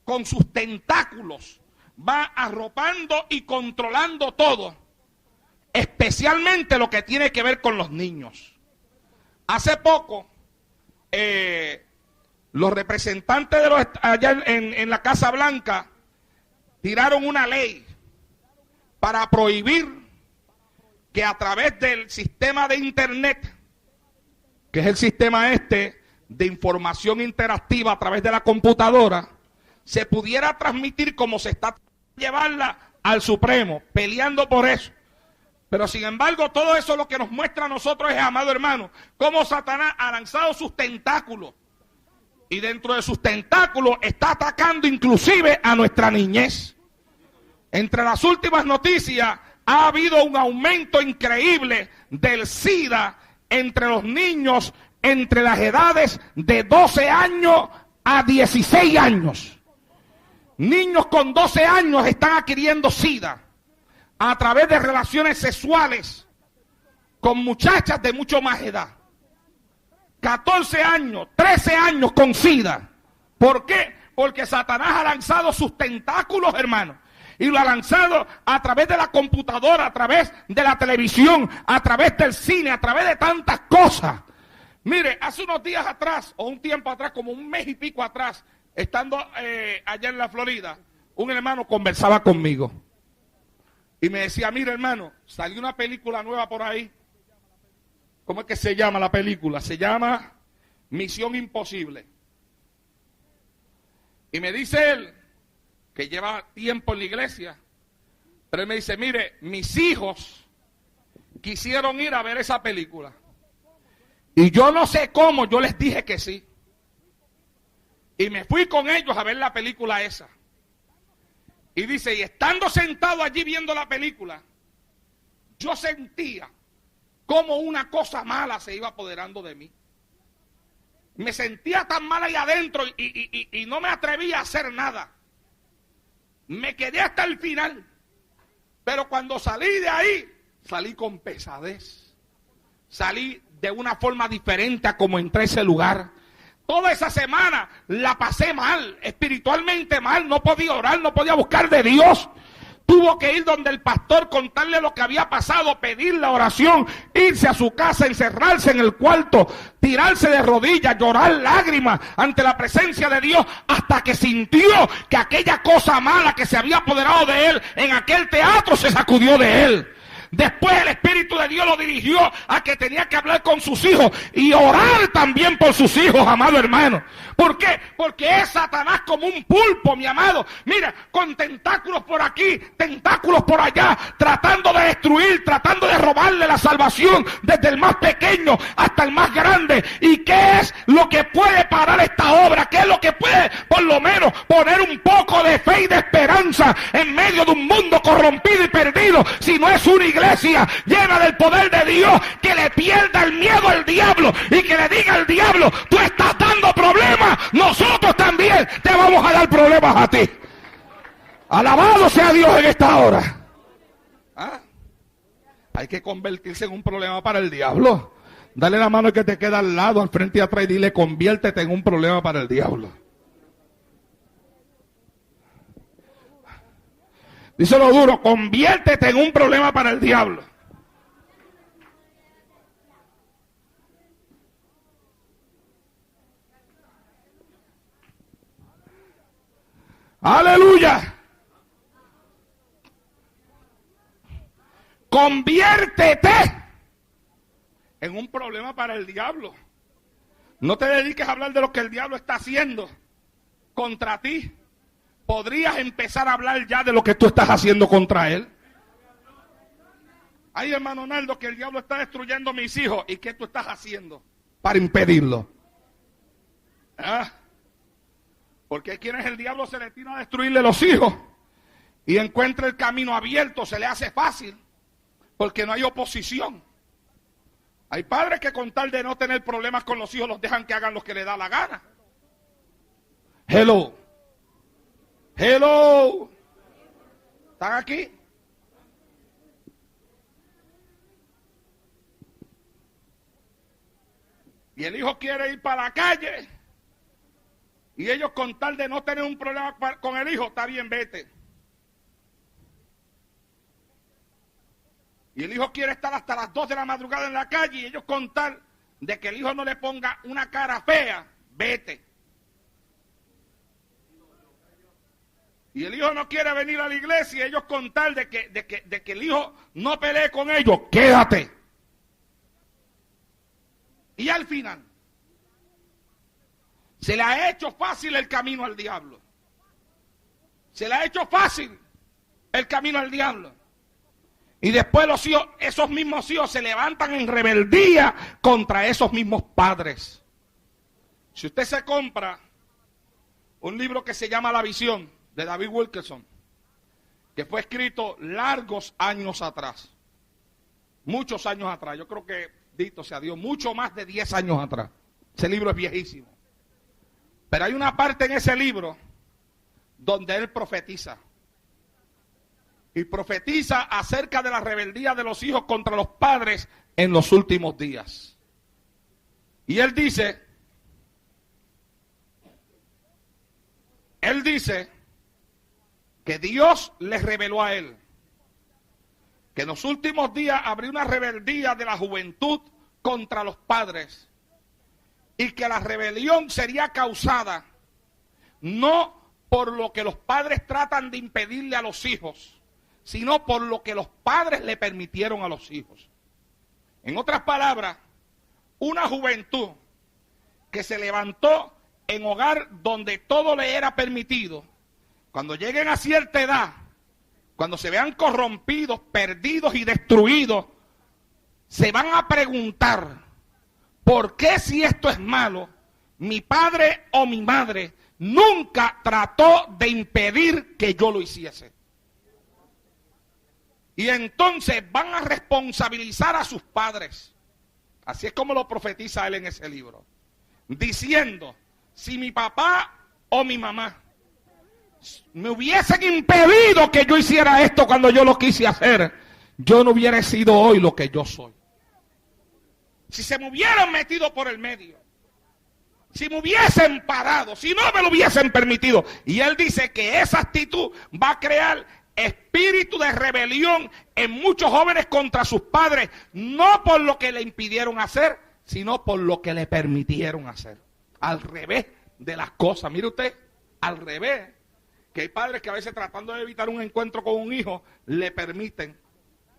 con sus tentáculos, va arropando y controlando todo, especialmente lo que tiene que ver con los niños. Hace poco, los representantes de allá en la Casa Blanca tiraron una ley para prohibir que a través del sistema de internet, que es el sistema de información interactiva a través de la computadora, se pudiera transmitir como se está llevarla al Supremo, peleando por eso. Pero sin embargo, todo eso lo que nos muestra a nosotros es, amado hermano, cómo Satanás ha lanzado sus tentáculos. Y dentro de sus tentáculos está atacando inclusive a nuestra niñez. Entre las últimas noticias ha habido un aumento increíble del SIDA entre los niños entre las edades de 12 años a 16 años. Niños con 12 años están adquiriendo SIDA a través de relaciones sexuales con muchachas de mucho más edad. 14 años, 13 años con SIDA. ¿Por qué? Porque Satanás ha lanzado sus tentáculos, hermanos. Y lo ha lanzado a través de la computadora, a través de la televisión, a través del cine, a través de tantas cosas. Mire, hace unos días atrás, o un tiempo atrás, como un mes y pico atrás, estando allá en la Florida, un hermano conversaba conmigo. Y me decía, mire hermano, salió una película nueva por ahí. ¿Cómo es que se llama la película? Se llama Misión Imposible. Y me dice él, que lleva tiempo en la iglesia, pero él me dice, mire, mis hijos quisieron ir a ver esa película. Y yo no sé cómo, yo les dije que sí. Y me fui con ellos a ver la película esa. Y dice, y estando sentado allí viendo la película, yo sentía como una cosa mala se iba apoderando de mí. Me sentía tan mal ahí adentro y no me atrevía a hacer nada. Me quedé hasta el final. Pero cuando salí de ahí, salí con pesadez. Salí de una forma diferente a como entré a ese lugar. Toda esa semana la pasé mal, espiritualmente mal. No podía orar, no podía buscar de Dios. Tuvo que ir donde el pastor, contarle lo que había pasado, pedir la oración, irse a su casa, encerrarse en el cuarto, tirarse de rodillas, llorar lágrimas ante la presencia de Dios, hasta que sintió que aquella cosa mala que se había apoderado de él en aquel teatro se sacudió de él. Después el Espíritu de Dios lo dirigió a que tenía que hablar con sus hijos y orar también por sus hijos, amado hermano. ¿Por qué? Porque es Satanás como un pulpo, mi amado. Mira, con tentáculos por aquí, tentáculos por allá, tratando de destruir, tratando de robarle la salvación desde el más pequeño hasta el más grande. ¿Y qué es lo que puede parar esta obra? ¿Qué es lo que puede, por lo menos, poner un poco de fe y de esperanza en medio de un mundo corrompido y perdido? Si no es una iglesia llena del poder de Dios, que le pierda el miedo al diablo y que le diga al diablo, tú estás dando problemas, nosotros también te vamos a dar problemas a ti. Alabado sea Dios en esta hora. ¿Ah? Hay que convertirse en un problema para el diablo. Dale la mano que te queda al lado, al frente y atrás y dile, conviértete en un problema para el diablo. Díselo duro, conviértete en un problema para el diablo. Aleluya. Conviértete en un problema para el diablo. No te dediques a hablar de lo que el diablo está haciendo contra ti. Podrías empezar a hablar ya de lo que tú estás haciendo contra él. Ay, hermano Naldo, que el diablo está destruyendo a mis hijos. ¿Y qué tú estás haciendo para impedirlo? ¿Ah? Porque hay quienes el diablo se le tira a destruirle los hijos y encuentra el camino abierto, se le hace fácil, porque no hay oposición. Hay padres que con tal de no tener problemas con los hijos los dejan que hagan lo que les da la gana. Hello. Hello. ¿Están aquí? Y el hijo quiere ir para la calle. Y ellos con tal de no tener un problema con el hijo, está bien, vete. Y el hijo quiere estar hasta las 2 de la madrugada en la calle y ellos con tal de que el hijo no le ponga una cara fea, vete. Y el hijo no quiere venir a la iglesia y ellos con tal de que el hijo no pelee con ellos, quédate. Y al final, se le ha hecho fácil el camino al diablo. Se le ha hecho fácil el camino al diablo. Y después los hijos, esos mismos hijos se levantan en rebeldía contra esos mismos padres. Si usted se compra un libro que se llama La Visión, de David Wilkerson, que fue escrito largos años atrás, muchos años atrás, yo creo que, dito sea Dios, mucho más de 10 años atrás. Ese libro es viejísimo. Pero hay una parte en ese libro donde él profetiza. Y profetiza acerca de la rebeldía de los hijos contra los padres en los últimos días. Y él dice que Dios les reveló a él que en los últimos días habría una rebeldía de la juventud contra los padres. Y que la rebelión sería causada no por lo que los padres tratan de impedirle a los hijos, sino por lo que los padres le permitieron a los hijos. En otras palabras, una juventud que se levantó en hogar donde todo le era permitido, cuando lleguen a cierta edad, cuando se vean corrompidos, perdidos y destruidos, se van a preguntar, ¿por qué si esto es malo, mi padre o mi madre nunca trató de impedir que yo lo hiciese? Y entonces van a responsabilizar a sus padres. Así es como lo profetiza él en ese libro. Diciendo, si mi papá o mi mamá me hubiesen impedido que yo hiciera esto cuando yo lo quise hacer, yo no hubiera sido hoy lo que yo soy. Si se me hubieran metido por el medio, si me hubiesen parado, si no me lo hubiesen permitido. Y él dice que esa actitud va a crear espíritu de rebelión en muchos jóvenes contra sus padres, no por lo que le impidieron hacer, sino por lo que le permitieron hacer. Al revés de las cosas. Mire usted, al revés. Que hay padres que a veces tratando de evitar un encuentro con un hijo, le permiten.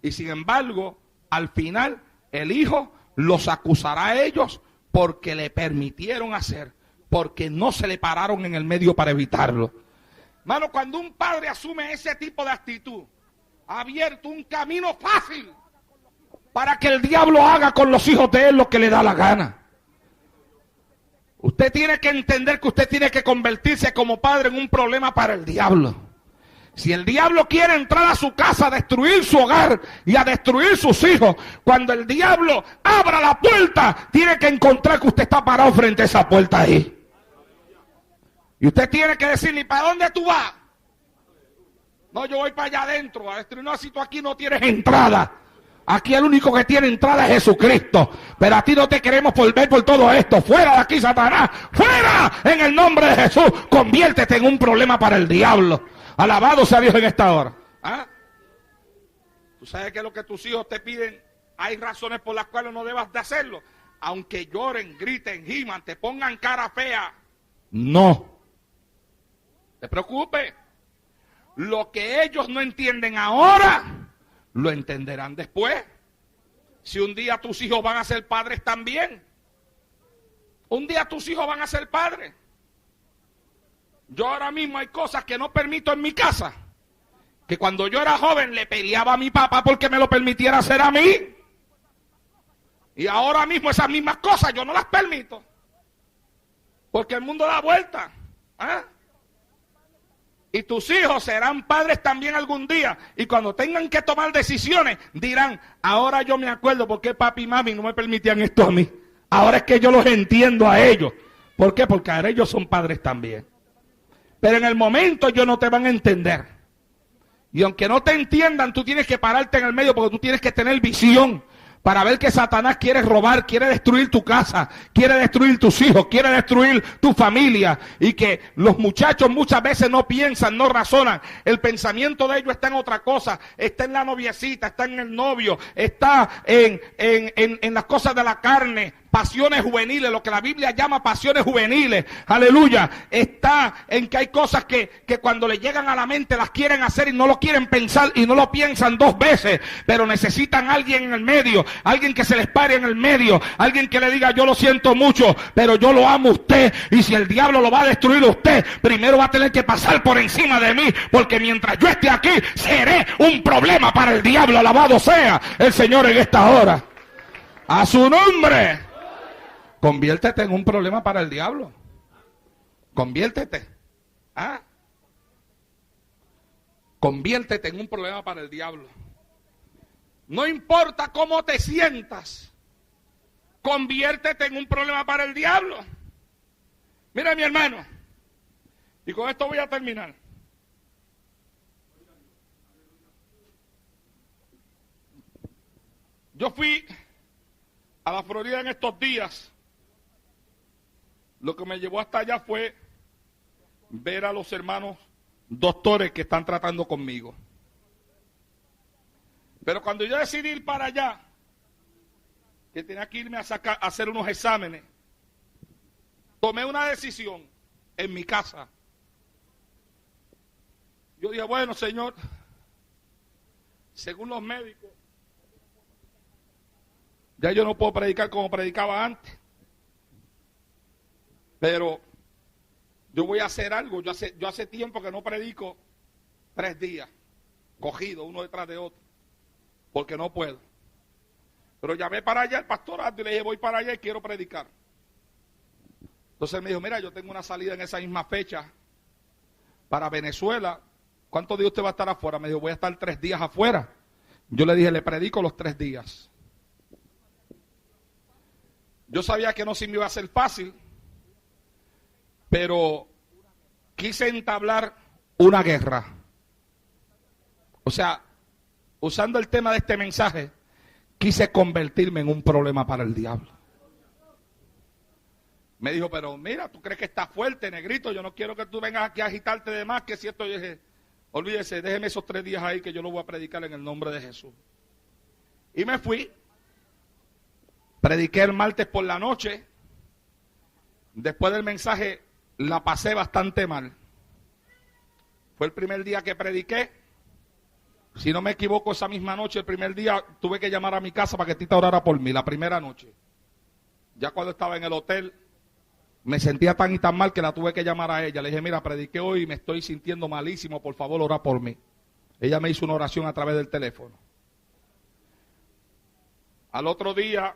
Y sin embargo, al final, el hijo los acusará a ellos porque le permitieron hacer, porque no se le pararon en el medio para evitarlo. Mano, cuando un padre asume ese tipo de actitud, ha abierto un camino fácil para que el diablo haga con los hijos de él lo que le da la gana. Usted tiene que entender que usted tiene que convertirse como padre en un problema para el diablo. Si el diablo quiere entrar a su casa a destruir su hogar y a destruir sus hijos, cuando el diablo abra la puerta, tiene que encontrar que usted está parado frente a esa puerta ahí. Y usted tiene que decirle, ¿para dónde tú vas? No, yo voy para allá adentro a destruir. No, si tú aquí no tienes entrada. Aquí el único que tiene entrada es Jesucristo. Pero a ti no te queremos volver por todo esto. Fuera de aquí, Satanás. Fuera en el nombre de Jesús. Conviértete en un problema para el diablo. Alabado sea Dios en esta hora. ¿Ah? Tú sabes que lo que tus hijos te piden, hay razones por las cuales no debas de hacerlo. Aunque lloren, griten, giman, te pongan cara fea. No. Te preocupes. Lo que ellos no entienden ahora, lo entenderán después. Si un día tus hijos van a ser padres también. Un día tus hijos van a ser padres. Yo ahora mismo hay cosas que no permito en mi casa. Que cuando yo era joven le peleaba a mi papá porque me lo permitiera hacer a mí. Y ahora mismo esas mismas cosas yo no las permito. Porque el mundo da vuelta. ¿Ah? Y tus hijos serán padres también algún día. Y cuando tengan que tomar decisiones, dirán, ahora yo me acuerdo por qué papi y mami no me permitían esto a mí. Ahora es que yo los entiendo a ellos. ¿Por qué? Porque ahora ellos son padres también. Pero en el momento ellos no te van a entender. Y aunque no te entiendan, tú tienes que pararte en el medio porque tú tienes que tener visión. Para ver que Satanás quiere robar, quiere destruir tu casa, quiere destruir tus hijos, quiere destruir tu familia. Y que los muchachos muchas veces no piensan, no razonan. El pensamiento de ellos está en otra cosa. Está en la noviecita, está en el novio, está en las cosas de la carne. Pasiones juveniles, lo que la Biblia llama pasiones juveniles. Aleluya. Está en que hay cosas que cuando le llegan a la mente las quieren hacer y no lo quieren pensar y no lo piensan dos veces. Pero necesitan a alguien en el medio, alguien que se les pare en el medio, alguien que le diga yo lo siento mucho, pero yo lo amo a usted. Y si el diablo lo va a destruir a usted, primero va a tener que pasar por encima de mí, porque mientras yo esté aquí, seré un problema para el diablo. Alabado sea el Señor en esta hora. A su nombre. Conviértete en un problema para el diablo. Conviértete. ¿Ah? Conviértete en un problema para el diablo. No importa cómo te sientas. Conviértete en un problema para el diablo. Mira, mi hermano. Y con esto voy a terminar. Yo fui a la Florida en estos días. Lo que me llevó hasta allá fue ver a los hermanos doctores que están tratando conmigo. Pero cuando yo decidí ir para allá, que tenía que irme a hacer unos exámenes, tomé una decisión en mi casa. Yo dije, bueno, Señor, según los médicos, ya yo no puedo predicar como predicaba antes. Pero yo voy a hacer algo. Yo hace tiempo que no predico 3 días, cogido uno detrás de otro, porque no puedo. Pero llamé para allá al pastorato y le dije, voy para allá y quiero predicar. Entonces él me dijo, mira, yo tengo una salida en esa misma fecha para Venezuela. ¿Cuántos días usted va a estar afuera? Me dijo, voy a estar 3 días afuera. Yo le dije, le predico los 3 días. Yo sabía que no se me iba a hacer fácil, pero quise entablar una guerra. O sea, usando el tema de este mensaje, quise convertirme en un problema para el diablo. Me dijo, pero mira, ¿tú crees que estás fuerte, negrito? Yo no quiero que tú vengas aquí a agitarte de más, que si esto. Yo dije, olvídese, déjeme esos 3 días ahí que yo lo voy a predicar en el nombre de Jesús. Y me fui. Prediqué el martes por la noche. Después del mensaje la pasé bastante mal. Fue el primer día que prediqué. Si no me equivoco, esa misma noche, el primer día, tuve que llamar a mi casa para que Tita orara por mí, la primera noche. Ya cuando estaba en el hotel, me sentía tan y tan mal que la tuve que llamar a ella. Le dije, mira, prediqué hoy y me estoy sintiendo malísimo, por favor, ora por mí. Ella me hizo una oración a través del teléfono. Al otro día,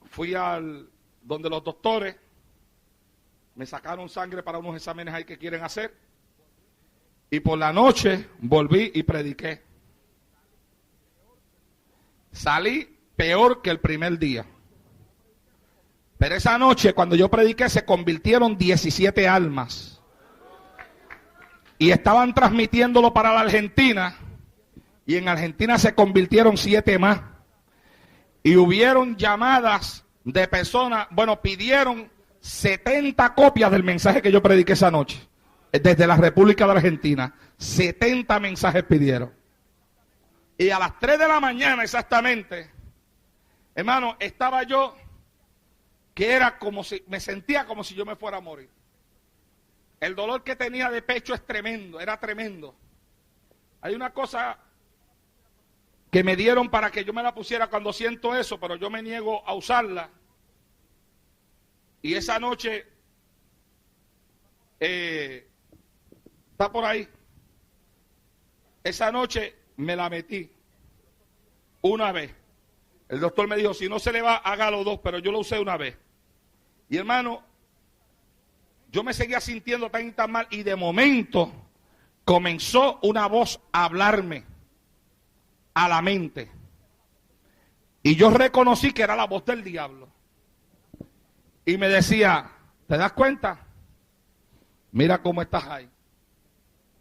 fui donde los doctores, me sacaron sangre para unos exámenes ahí que quieren hacer. Y por la noche volví y prediqué. Salí peor que el primer día. Pero esa noche cuando yo prediqué se convirtieron 17 almas. y estaban transmitiéndolo para la Argentina, y en Argentina se convirtieron 7 más. Y hubieron llamadas de personas, bueno, pidieron 70 copias del mensaje que yo prediqué esa noche, desde la República de Argentina. 70 mensajes pidieron. Y a las 3 de la mañana exactamente, hermano, estaba yo, que era como si, me sentía como si yo me fuera a morir. El dolor que tenía de pecho es tremendo, era tremendo. Hay una cosa que me dieron para que yo me la pusiera cuando siento eso, pero yo me niego a usarla. Y esa noche, está por ahí, esa noche me la metí una vez. El doctor me dijo, si no se le va, hágalo 2, pero yo lo usé una vez. Y hermano, yo me seguía sintiendo tan y tan mal, y de momento comenzó una voz a hablarme a la mente. Y yo reconocí que era la voz del diablo. Y me decía, ¿te das cuenta? Mira cómo estás ahí.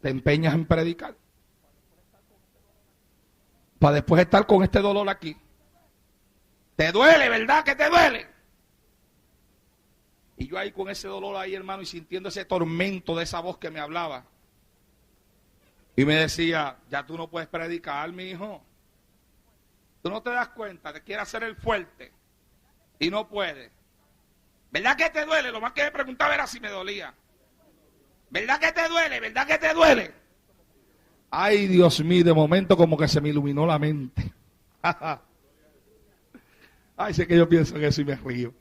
Te empeñas en predicar para después estar con este dolor aquí. Te duele, ¿verdad que te duele? Y yo ahí con ese dolor ahí, hermano, y sintiendo ese tormento de esa voz que me hablaba. Y me decía, ya tú no puedes predicar, mi hijo. Tú no te das cuenta, te quieres hacer el fuerte y no puedes. ¿Verdad que te duele? Lo más que me preguntaba era si me dolía. ¿Verdad que te duele? ¿Verdad que te duele? Ay, Dios mío, de momento como que se me iluminó la mente. Ay, sé que yo pienso en eso y me río.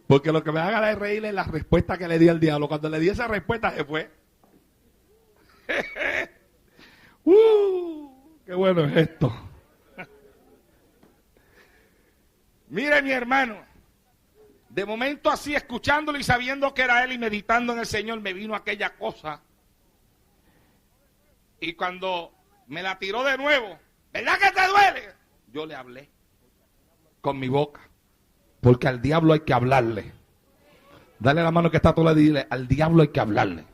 Porque lo que me haga de reír es la respuesta que le di al diablo. Cuando le di esa respuesta se fue. Qué bueno es esto. Mire, mi hermano, de momento así, escuchándolo y sabiendo que era él y meditando en el Señor, me vino aquella cosa. Y cuando me la tiró de nuevo, ¿verdad que te duele? Yo le hablé con mi boca, porque al diablo hay que hablarle. Dale la mano que está a tu lado y dile, al diablo hay que hablarle.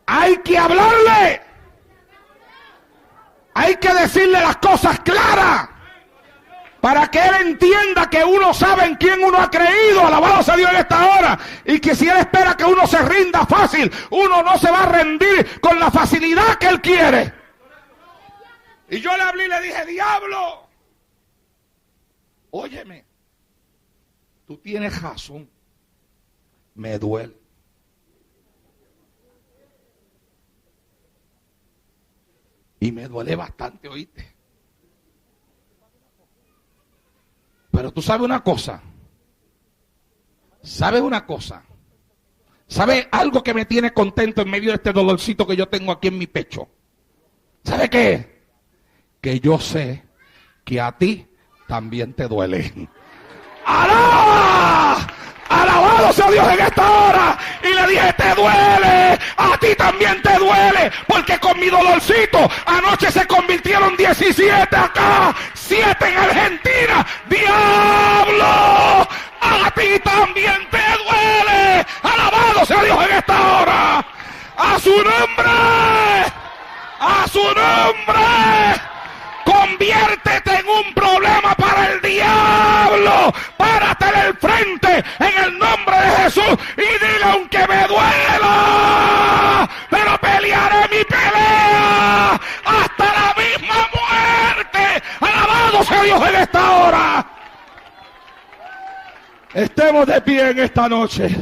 Hay que hablarle. Hay que decirle las cosas claras, para que él entienda que uno sabe en quién uno ha creído. Alabado sea Dios en esta hora. Y que si él espera que uno se rinda fácil, uno no se va a rendir con la facilidad que él quiere. Y yo le hablé y le dije, diablo, óyeme, tú tienes razón, me duele. Y me duele bastante, ¿oíste? Pero tú sabes una cosa. ¿Sabes una cosa? ¿Sabes algo que me tiene contento en medio de este dolorcito que yo tengo aquí en mi pecho? ¿Sabe qué? Que yo sé que a ti también te duele. ¡Alaba! Alabado sea Dios en esta hora. Y le dije, te duele, a ti también te duele, porque con mi dolorcito anoche se convirtieron 17 acá, 7 en Argentina. ¡Diablo! A ti también te duele. Alabado sea Dios en esta hora. A su nombre. A su nombre. Conviértete en un problema para el diablo. Párate en el frente en el nombre de Jesús y dile, aunque me duela, pero pelearé mi pelea hasta la misma muerte. Alabado sea Dios en esta hora. Estemos de pie en esta noche.